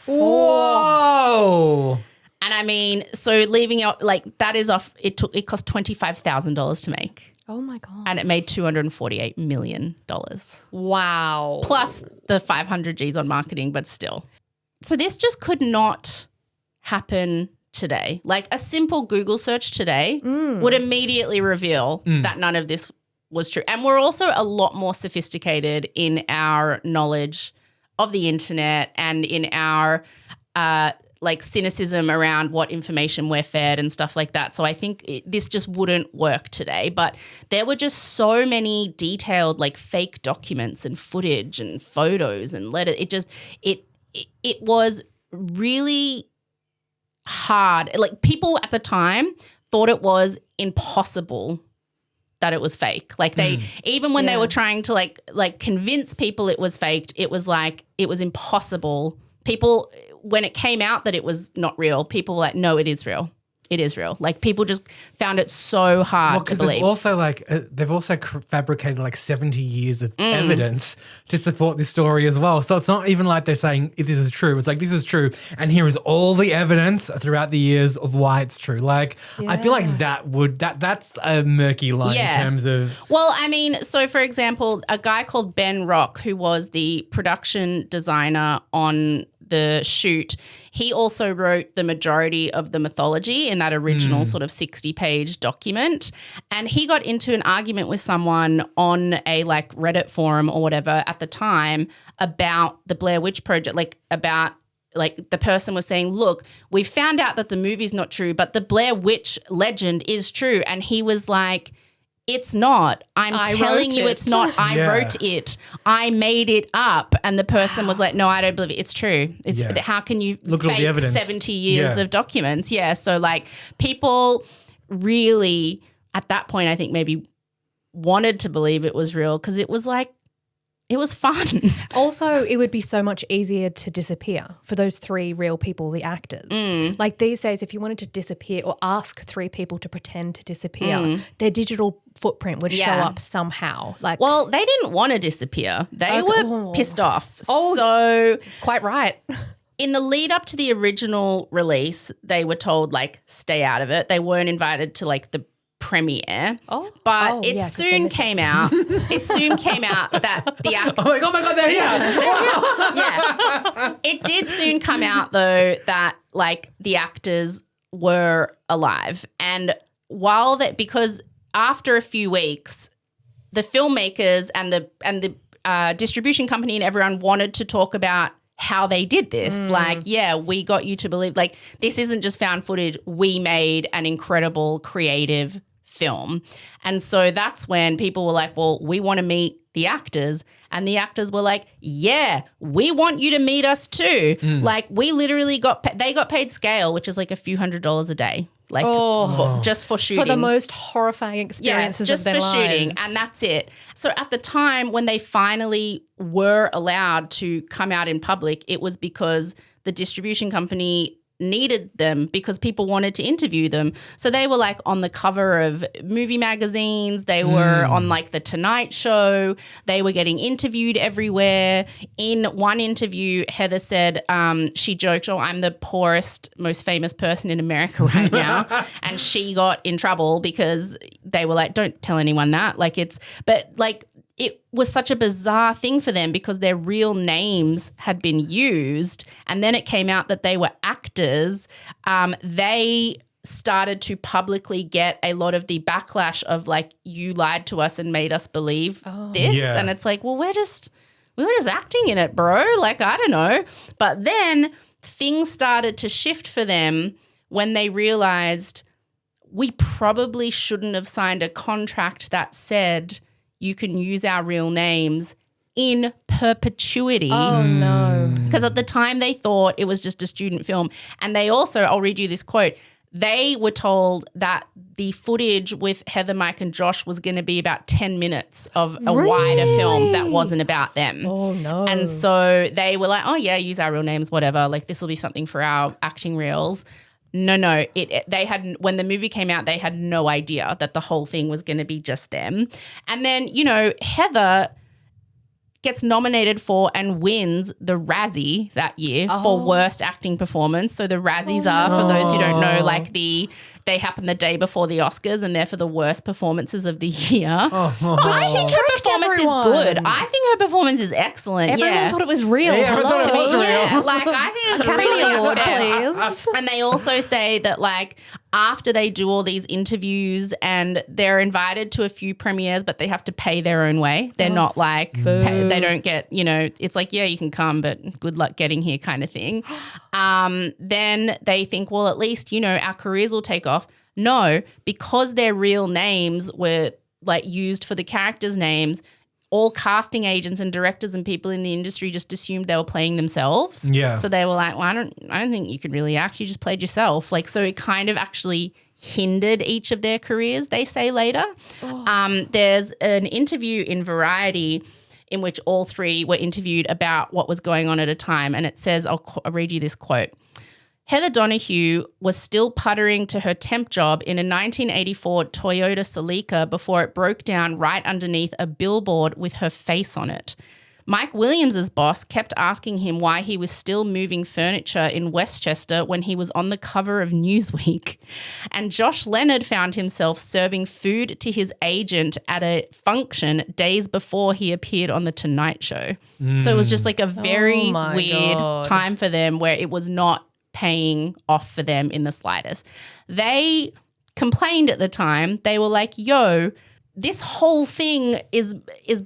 Whoa! And I mean, so leaving out like that is off. It cost $25,000 to make. Oh my God! And it made $248 million. Wow! Plus the 500 G's on marketing, but still. So this just could not happen today. Like a simple Google search today would immediately reveal that none of this was true. And we're also a lot more sophisticated in our knowledge of the internet and in our like cynicism around what information we're fed and stuff like that. So I think this just wouldn't work today. But there were just so many detailed like fake documents and footage and photos and letters. It was really hard. Like people at the time thought it was impossible that it was fake. Like they, even when they were trying to like convince people it was faked, it was like, it was impossible. People, when it came out that it was not real, people were like, no, it is real. It is real. Like people just found it so hard to believe. They've also fabricated like 70 years of evidence to support this story as well. So it's not even like they're saying this is true. It's like this is true, and here is all the evidence throughout the years of why it's true. Like I feel like that's a murky line in terms of. Well, I mean, so for example, a guy called Ben Rock, who was the production designer on the shoot, he also wrote the majority of the mythology in that original sort of 60-page document. And he got into an argument with someone on a like Reddit forum or whatever at the time about the Blair Witch Project, like the person was saying, look, we found out that the movie's not true, but the Blair Witch legend is true. And he was like, it's not. I'm telling you it's not. I wrote it. I made it up. And the person was like, no, I don't believe it. It's true. It's how can you look at all the evidence. 70 years of documents? Yeah. So like people really at that point, I think maybe wanted to believe it was real because it was like, it was fun. Also, it would be so much easier to disappear for those 3 real people, the actors. Like these days, if you wanted to disappear or ask 3 people to pretend to disappear, their digital footprint would show up somehow. Like, well, they didn't want to disappear. They were pissed off. So quite right. In the lead up to the original release, they were told, like, stay out of it. They weren't invited to, like, the premiere. But it soon came out. It soon came out that the actor. Oh my god, they're here. Yeah. It did soon come out though that like the actors were alive. And because after a few weeks, the filmmakers and the distribution company and everyone wanted to talk about how they did this. Like, yeah, we got you to believe, like, this isn't just found footage. We made an incredible creative film. And so that's when people were like, well, we want to meet the actors. And the actors were like, yeah, we want you to meet us too. Like, we literally they got paid scale, which is like a few $100s a day. Like just for shooting. For the most horrifying experiences of their lives. Just for shooting, and that's it. So at the time when they finally were allowed to come out in public, it was because the distribution company needed them because people wanted to interview them. So they were like on the cover of movie magazines. They were on like the Tonight Show. They were getting interviewed everywhere. In one interview, Heather said she joked, oh, I'm the poorest, most famous person in America right now. And she got in trouble because they were like, don't tell anyone that. It was such a bizarre thing for them because their real names had been used, and then it came out that they were actors. They started to publicly get a lot of the backlash of like, you lied to us and made us believe this. Yeah. And it's like, well, we were just acting in it, bro. Like, I don't know. But then things started to shift for them when they realized we probably shouldn't have signed a contract that said you can use our real names in perpetuity. Oh, no. Because at the time they thought it was just a student film. And they also, I'll read you this quote, they were told that the footage with Heather, Mike and Josh was going to be about 10 minutes of a wider film that wasn't about them. Oh, no. And so they were like, oh, yeah, use our real names, whatever. Like, this will be something for our acting reels. No. They had, when the movie came out, they had no idea that the whole thing was going to be just them. And then, Heather gets nominated for and wins the Razzie that year for worst acting performance. So the Razzies are, for those who don't know, like they happen the day before the Oscars and they're for the worst performances of the year. I think her performance is good. I think her performance is excellent. Everyone thought it was real. Yeah, everyone thought it was real. Yeah, like, I think it's really unfair. Please. And they also say that, like, after they do all these interviews and they're invited to a few premieres, but they have to pay their own way. They're not like, they don't get, it's like, yeah, you can come, but good luck getting here kind of thing. Then they think, well, at least, our careers will take off. No, because their real names were like used for the characters' names, all casting agents and directors and people in the industry just assumed they were playing themselves. Yeah. So they were like, well, I don't think you could really act. You just played yourself. Like, so it kind of actually hindered each of their careers, they say later. There's an interview in Variety in which all 3 were interviewed about what was going on at a time. And it says, I'll read you this quote. Heather Donahue was still puttering to her temp job in a 1984 Toyota Celica before it broke down right underneath a billboard with her face on it. Mike Williams' boss kept asking him why he was still moving furniture in Westchester when he was on the cover of Newsweek. And Josh Leonard found himself serving food to his agent at a function days before he appeared on The Tonight Show. So it was just like a very weird time for them where it was not paying off for them in the slightest. They complained at the time. They were like, yo, this whole thing is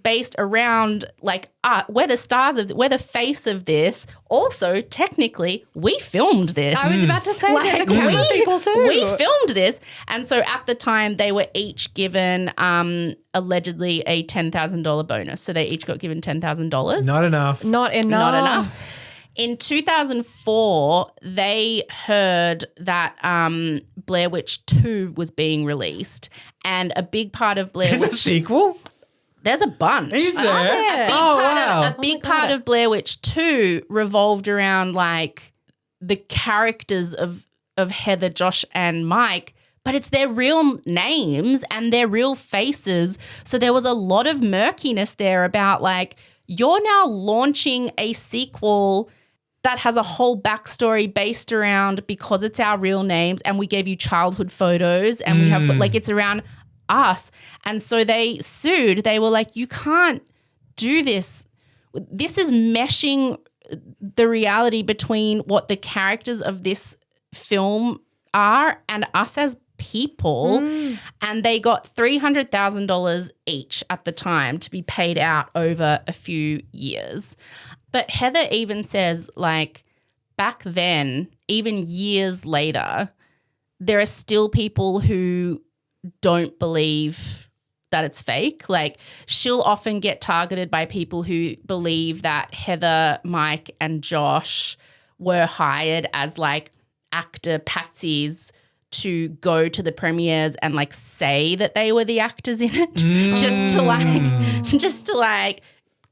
based around like we're the face of this. Also, technically, we filmed this. I was about to say like, the camera people too. We filmed this. And so at the time they were each given allegedly a $10,000 bonus. So they each got given $10,000. Not enough. Not enough. In 2004, they heard that Blair Witch 2 was being released, and a big part of Blair Witch... There's a sequel? There's a bunch. Is there? A big part of Blair Witch 2 revolved around like the characters of Heather, Josh, and Mike, but it's their real names and their real faces. So there was a lot of murkiness there about like, you're now launching a sequel that has a whole backstory based around because it's our real names and we gave you childhood photos and we have like it's around us. And so they sued. They were like, you can't do this. This is meshing the reality between what the characters of this film are and us as people. And they got $300,000 each at the time to be paid out over a few years. But Heather even says, like, back then, even years later, there are still people who don't believe that it's fake. Like, she'll often get targeted by people who believe that Heather, Mike, and Josh were hired as, like, actor patsies to go to the premieres and, like, say that they were the actors in it just to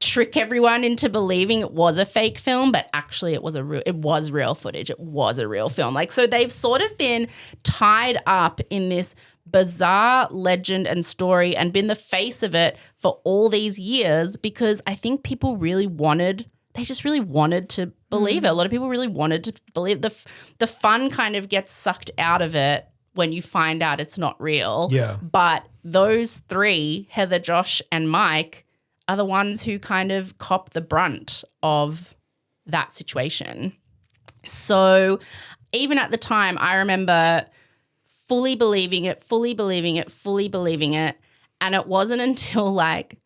trick everyone into believing it was a fake film, but actually it was real footage. It was a real film. Like, so they've sort of been tied up in this bizarre legend and story and been the face of it for all these years because I think people really wanted to believe it. A lot of people really wanted to believe the fun kind of gets sucked out of it when you find out it's not real. Yeah. But those three, Heather, Josh, and Mike, are the ones who kind of cop the brunt of that situation. So even at the time, I remember fully believing it. And it wasn't until like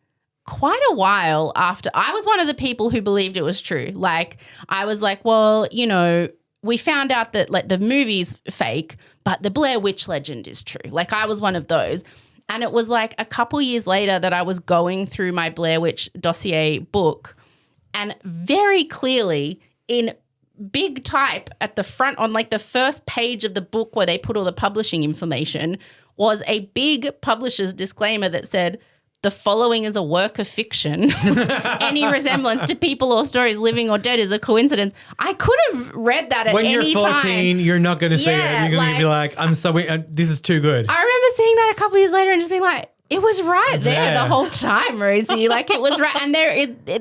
quite a while after I was one of the people who believed it was true. Like I was like, well, you know, we found out that like the movie's fake, but the Blair Witch legend is true. Like I was one of those. And it was like a couple years later that I was going through my Blair Witch dossier book and very clearly in big type at the front on like the first page of the book where they put all the publishing information was a big publisher's disclaimer that said, the following is a work of fiction. Any resemblance to people or stories living or dead is a coincidence. I could have read that at any time. When you're 14, you're not going to see it. You're going to be like, I'm sorry, this is too good. I remember seeing that a couple years later and just being like, it was right there the whole time, Rosie. Like it was right. And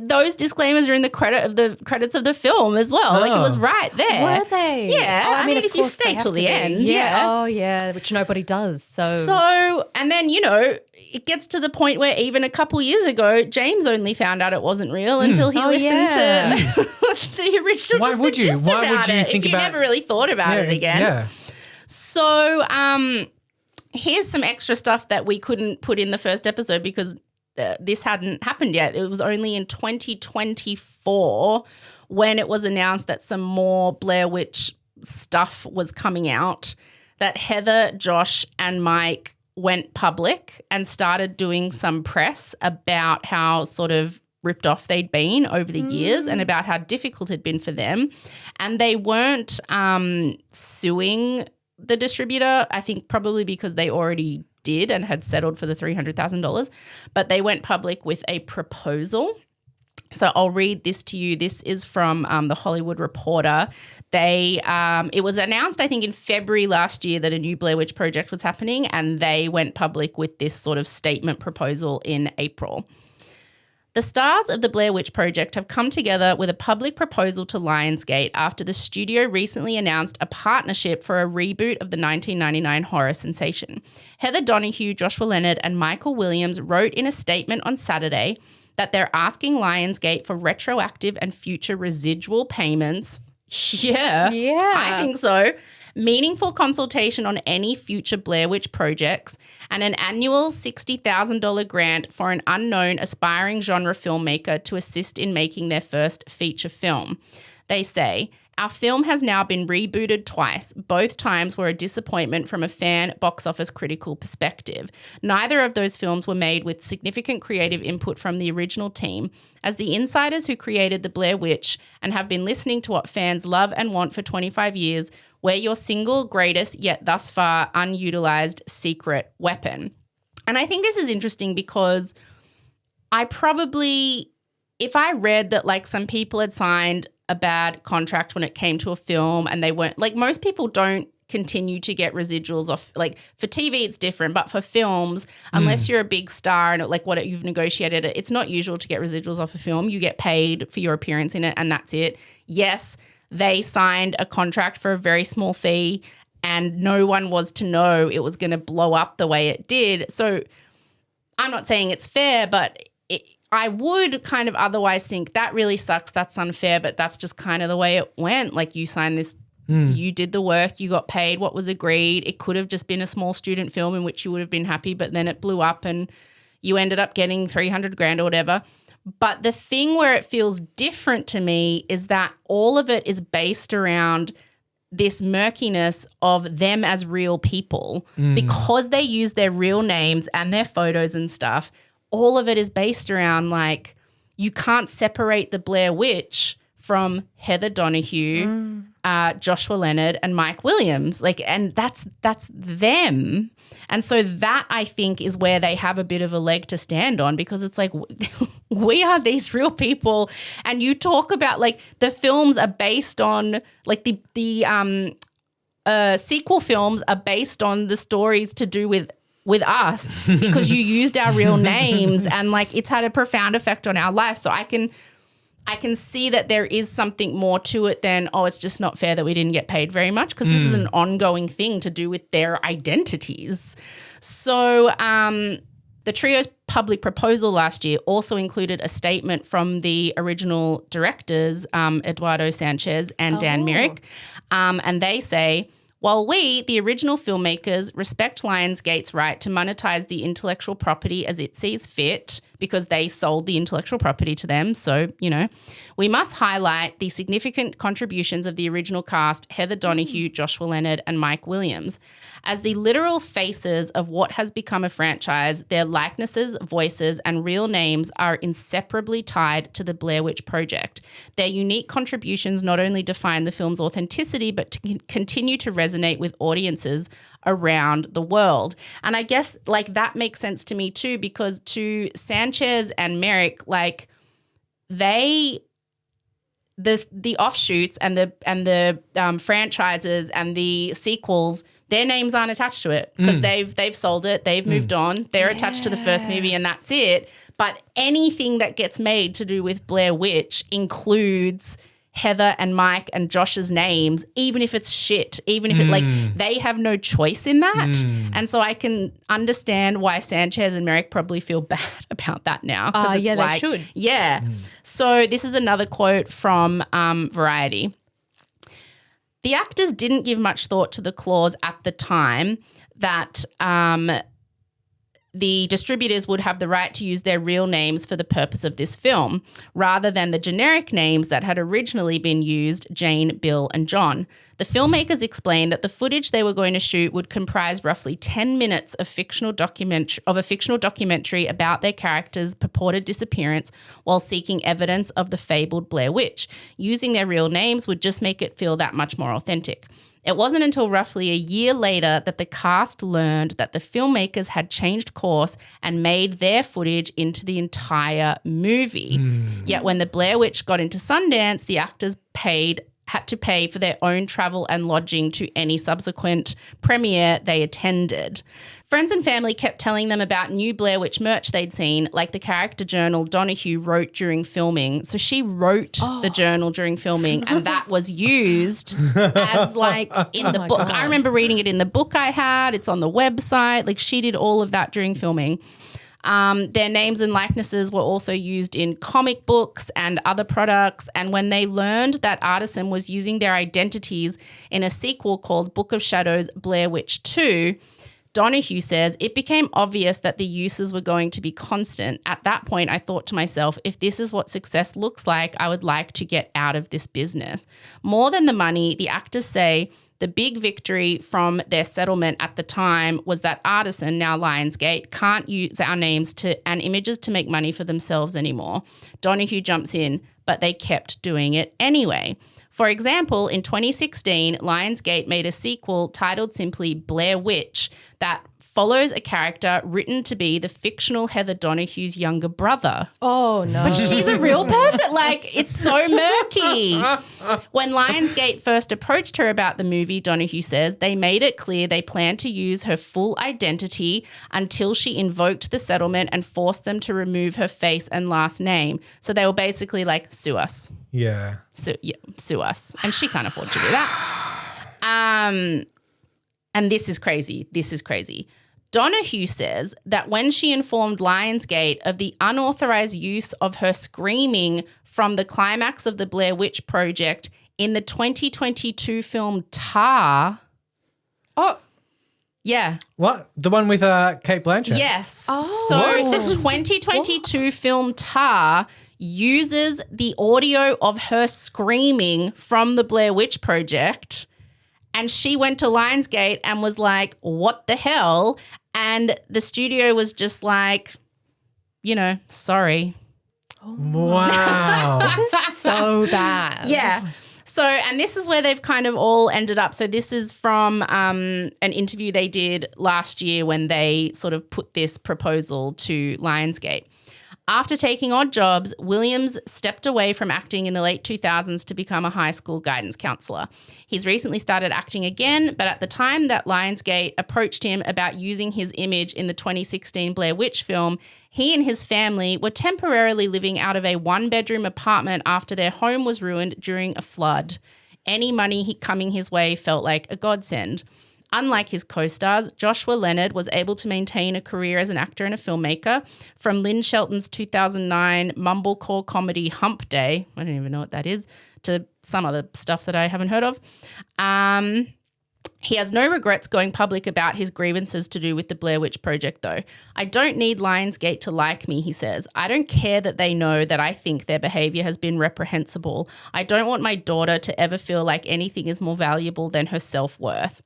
those disclaimers are in the credits of the film as well. Like it was right there. Were they? Yeah. I mean, if you stay till the end. Yeah. Oh, yeah, which nobody does. So, and then, you know, it gets to the point where even a couple years ago, James only found out it wasn't real until he listened to the original. Why would you? Why would you think about it? Never really thought about it again. Yeah. So, here's some extra stuff that we couldn't put in the first episode because this hadn't happened yet. It was only in 2024 when it was announced that some more Blair Witch stuff was coming out that Heather, Josh, and Mike went public and started doing some press about how sort of ripped off they'd been over the years and about how difficult it had been for them. And they weren't suing the distributor, I think probably because they already did and had settled for the $300,000, but they went public with a proposal. So I'll read this to you. This is from the Hollywood Reporter. It was announced, I think, in February last year that a new Blair Witch project was happening, and they went public with this sort of statement proposal in April. The stars of the Blair Witch Project have come together with a public proposal to Lionsgate after the studio recently announced a partnership for a reboot of the 1999 horror sensation. Heather Donahue, Joshua Leonard, and Michael Williams wrote in a statement on Saturday that they're asking Lionsgate for retroactive and future residual payments. Yeah, I think so. Meaningful consultation on any future Blair Witch projects, and an annual $60,000 grant for an unknown aspiring genre filmmaker to assist in making their first feature film. they say, our film has now been rebooted twice. Both times were a disappointment from a fan box office critical perspective. Neither of those films were made with significant creative input from the original team. As the insiders who created The Blair Witch and have been listening to what fans love and want for 25 years, we're your single greatest yet thus far unutilized secret weapon. And I think this is interesting because if I read that like some people had signed a bad contract when it came to a film and they weren't, like most people don't continue to get residuals off, like for TV it's different, but for films, unless you're a big star and like what you've negotiated, it's not usual to get residuals off a film. You get paid for your appearance in it and that's it. Yes, they signed a contract for a very small fee and no one was to know it was going to blow up the way it did. So I'm not saying it's fair, but I would kind of otherwise think that really sucks, that's unfair, but that's just kind of the way it went. Like you signed this, you did the work, you got paid what was agreed. It could have just been a small student film in which you would have been happy, but then it blew up and you ended up getting $300,000 or whatever. But the thing where it feels different to me is that all of it is based around this murkiness of them as real people because they use their real names and their photos and stuff. All of it is based around like you can't separate the Blair Witch from Heather Donahue, Joshua Leonard and Mike Williams. Like, and that's them. And so that I think is where they have a bit of a leg to stand on because it's like we are these real people and you talk about like the films are based on like the sequel films are based on the stories to do with us because you used our real names and like it's had a profound effect on our life. So I can see that there is something more to it than, oh, it's just not fair that we didn't get paid very much because this is an ongoing thing to do with their identities. So the trio's public proposal last year also included a statement from the original directors, Eduardo Sanchez and Dan Myrick, and they say, while we, the original filmmakers, respect Lionsgate's right to monetize the intellectual property as it sees fit because they sold the intellectual property to them, so, you know, we must highlight the significant contributions of the original cast, Heather Donahue, Joshua Leonard and Mike Williams. As the literal faces of what has become a franchise, their likenesses, voices and real names are inseparably tied to the Blair Witch Project. Their unique contributions not only define the film's authenticity, but to continue to resonate with audiences around the world. And I guess like that makes sense to me too, because to Sanchez and Merrick, like the offshoots and the franchises and the sequels, their names aren't attached to it because they've sold it, they've moved on, they're attached to the first movie and that's it. But anything that gets made to do with Blair Witch includes Heather and Mike and Josh's names, even if it's shit, even if it like they have no choice in that. And so I can understand why Sanchez and Merrick probably feel bad about that now. Yeah, like, they should. Yeah. So this is another quote from Variety. The actors didn't give much thought to the clause at the time that the distributors would have the right to use their real names for the purpose of this film, rather than the generic names that had originally been used, Jane, Bill, and John. The filmmakers explained that the footage they were going to shoot would comprise roughly 10 minutes of a fictional documentary about their characters' purported disappearance while seeking evidence of the fabled Blair Witch. Using their real names would just make it feel that much more authentic. It wasn't until roughly a year later that the cast learned that the filmmakers had changed course and made their footage into the entire movie. Yet when the Blair Witch got into Sundance, the actors had to pay for their own travel and lodging to any subsequent premiere they attended. Friends and family kept telling them about new Blair Witch merch they'd seen, like the character journal Donahue wrote during filming. So she wrote the journal during filming and that was used as like in the book. God. I remember reading it in the book I had. It's on the website. Like she did all of that during filming. Their names and likenesses were also used in comic books and other products. And when they learned that Artisan was using their identities in a sequel called Book of Shadows Blair Witch 2, Donahue says, it became obvious that the uses were going to be constant. At that point, I thought to myself, if this is what success looks like, I would like to get out of this business. More than the money, the actors say the big victory from their settlement at the time was that Artisan, now Lionsgate, can't use our names and images to make money for themselves anymore. Donahue jumps in, but they kept doing it anyway. For example, in 2016, Lionsgate made a sequel titled simply Blair Witch that follows a character written to be the fictional Heather Donahue's younger brother. Oh, no. But she's a real person. Like, it's so murky. When Lionsgate first approached her about the movie, Donahue says, they made it clear they planned to use her full identity until she invoked the settlement and forced them to remove her face and last name. So they were basically like, sue us. Yeah. Sue us. And she can't afford to do that. And this is crazy. Donahue says that when she informed Lionsgate of the unauthorized use of her screaming from the climax of the Blair Witch Project in the 2022 film Tar. Oh. Yeah. What? The one with Cate Blanchett? Yes. Oh. So the 2022 film Tar uses the audio of her screaming from the Blair Witch Project, and she went to Lionsgate and was like, what the hell? And the studio was just like, sorry. Wow. This is so bad. Yeah. So, and this is where they've kind of all ended up. So this is from an interview they did last year when they sort of put this proposal to Lionsgate. After taking odd jobs, Williams stepped away from acting in the late 2000s to become a high school guidance counselor. He's recently started acting again, but at the time that Lionsgate approached him about using his image in the 2016 Blair Witch film, he and his family were temporarily living out of a one-bedroom apartment after their home was ruined during a flood. Any money coming his way felt like a godsend. Unlike his co-stars, Joshua Leonard was able to maintain a career as an actor and a filmmaker. From Lynn Shelton's 2009 mumblecore comedy Hump Day, I don't even know what that is, to some other stuff that I haven't heard of. He has no regrets going public about his grievances to do with the Blair Witch Project, though. I don't need Lionsgate to like me, he says. I don't care that they know that I think their behaviour has been reprehensible. I don't want my daughter to ever feel like anything is more valuable than her self-worth.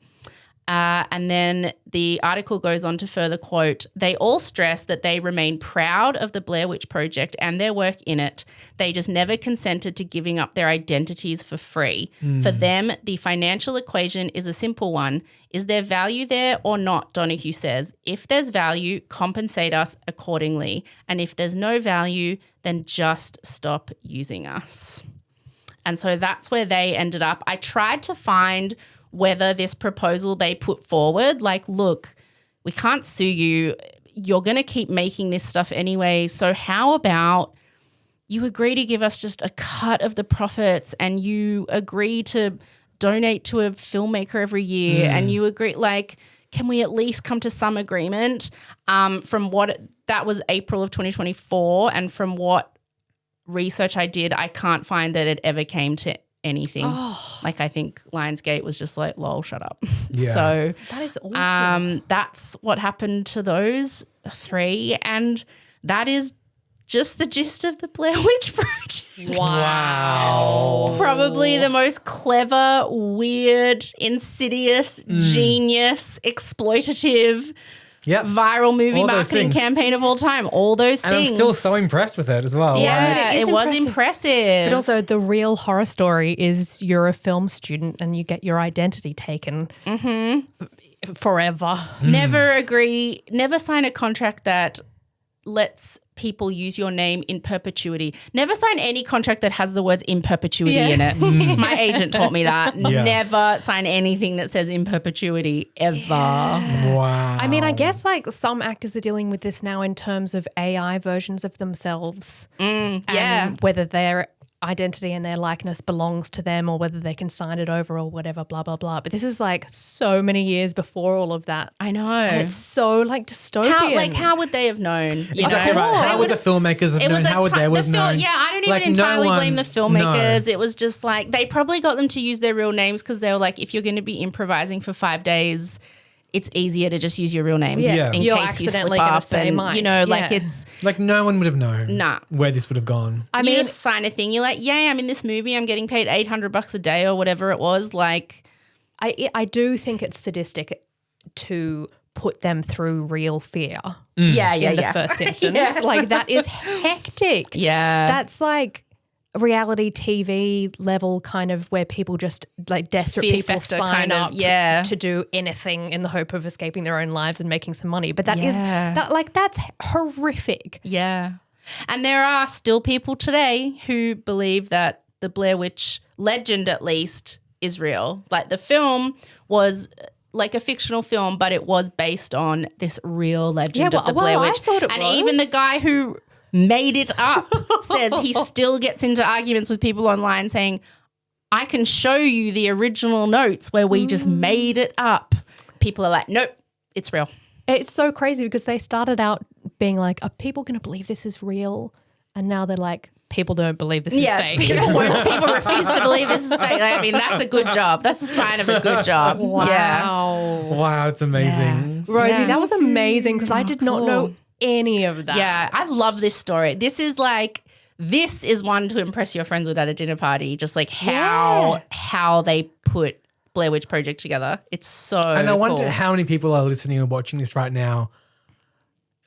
And then the article goes on to further quote, they all stress that they remain proud of the Blair Witch Project and their work in it. They just never consented to giving up their identities for free. For them, the financial equation is a simple one. Is there value there or not, Donahue says. If there's value, compensate us accordingly. And if there's no value, then just stop using us. And so that's where they ended up. I tried to find whether this proposal they put forward, like, look, we can't sue you. You're going to keep making this stuff anyway. So how about you agree to give us just a cut of the profits and you agree to donate to a filmmaker every year and you agree, like, can we at least come to some agreement? From what that was April of 2024, and from what research I did, I can't find that it ever came to anything. Like, I think Lionsgate was just like, lol, shut up. Yeah. So that is awful. that's what happened to those three, and that is just the gist of the Blair Witch Project. Wow. Probably the most clever, weird, insidious, genius, exploitative viral movie marketing campaign of all time. All those things. And I'm still so impressed with it as well. Yeah, it was impressive. But also the real horror story is you're a film student and you get your identity taken forever. Never sign a contract that lets people use your name in perpetuity. Never sign any contract that has the words in perpetuity in it. My agent taught me that. Yeah. Never sign anything that says in perpetuity ever. Yeah. Wow. I mean, I guess like some actors are dealing with this now in terms of AI versions of themselves. And whether their identity and their likeness belongs to them or whether they can sign it over or whatever, blah, blah, blah. But this is like so many years before all of that. I know. And it's so like dystopian. How would they have known? Exactly right. How would the filmmakers have known? How would they have known? Yeah, I don't even entirely blame the filmmakers. No. It was just like they probably got them to use their real names because they were like, if you're going to be improvising for 5 days, it's easier to just use your real names Yeah. in You're case you slip accidentally gonna up. say And, Mike. you know, like Yeah. it's, Like no one would have known Nah. where this would have gone. I you mean, just sign a thing. You're like, yay, I'm in this movie. I'm getting paid $800 a day or whatever it was. Like, I do think it's sadistic to put them through real fear yeah, in the first instance. Yeah. Like that is hectic. Yeah. That's like reality TV level kind of where people just like desperate Fear people factor sign kind of, up yeah. to do anything in the hope of escaping their own lives and making some money. But that is Yeah. that's horrific. Yeah. And there are still people today who believe that the Blair Witch legend, at least, is real. Like the film was like a fictional film, but it was based on this real legend of the Blair Witch. I thought it and was. even the guy who made it up says he still gets into arguments with people online saying, I can show you the original notes where we just made it up. People are like, nope, it's real. It's so crazy because they started out being like, are people going to believe this is real? And now they're like, people don't believe this is fake. People refuse to believe this is fake. I mean, that's a good job. That's a sign of a good job. Wow. Yeah. Wow, it's amazing. Rosie, Yeah. that was amazing because I did not know any of that. Yeah, I love this story. This is one to impress your friends with at a dinner party. Just like how they put Blair Witch Project together. It's so And I wonder cool. how many people are listening and watching this right now,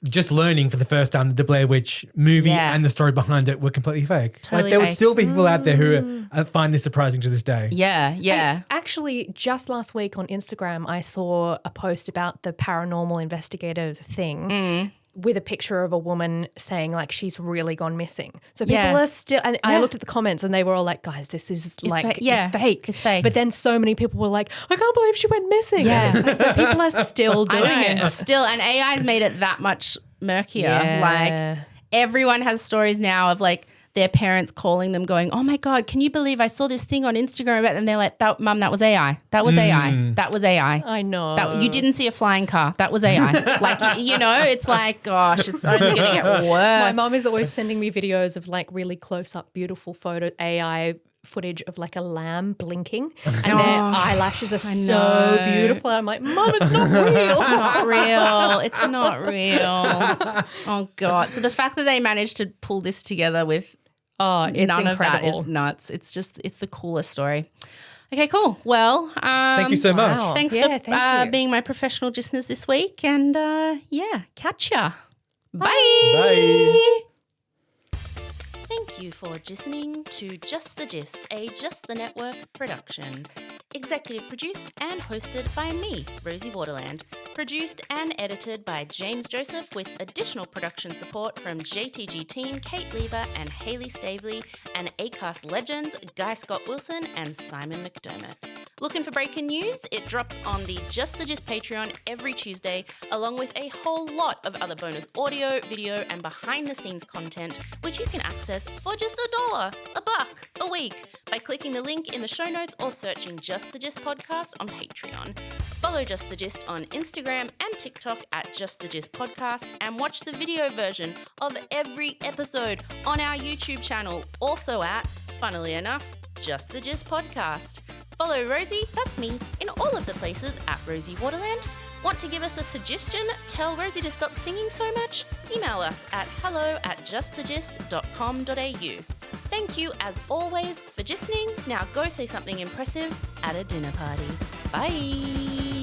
just learning for the first time that the Blair Witch movie and the story behind it were completely fake. Totally like there would fake. still be people out there who find this surprising to this day. Yeah, yeah. Actually, just last week on Instagram, I saw a post about the paranormal investigative thing with a picture of a woman saying like she's really gone missing. So people are still, and I looked at the comments and they were all like, guys, this is like, fake. Yeah, it's fake. it's fake. But then so many people were like, I can't believe she went missing. Yeah. Like, so people are still doing it. Still, and AI's made it that much murkier. Yeah. Like everyone has stories now of like their parents calling them going, oh my God, can you believe I saw this thing on Instagram about, and they're like, Mum, that was AI. That was AI. That was AI. I know. You didn't see a flying car. That was AI. Like, you know, it's like, gosh, it's only going to get My worse. mom is always sending me videos of like really close up, beautiful photo AI footage of like a lamb blinking and their eyelashes are so beautiful. I'm like, Mom, it's not real. It's not real. It's not real. Oh, God. So the fact that they managed to pull this together with It's none incredible. of that is nuts. It's the coolest story. Okay, cool. Well, Thank you so much. Wow. thanks Yeah, for thank you. being my professional listeners this week. And catch ya. Bye. Bye. Thank you for listening to Just the Gist, a Just the Network production. Executive produced and hosted by me, Rosie Waterland. Produced and edited by James Joseph with additional production support from JTG team Kate Lieber and Hayley Stavely and Acast legends Guy Scott Wilson and Simon McDermott. Looking for breaking news? It drops on the Just the Gist Patreon every Tuesday, along with a whole lot of other bonus audio, video, and behind-the-scenes content, which you can access for just $1, $1 a week by clicking the link in the show notes or searching Just the Gist Podcast on Patreon. Follow Just the Gist on Instagram and TikTok at Just the Gist Podcast, and watch the video version of every episode on our YouTube channel, also at, funnily enough, Just the Gist Podcast. Follow Rosie, that's me, in all of the places at Rosie Waterland. Want to give us a suggestion? Tell Rosie to stop singing so much? Email us at hello@justthegist.com.au. Thank you, as always, for listening. Now go say something impressive at a dinner party. Bye.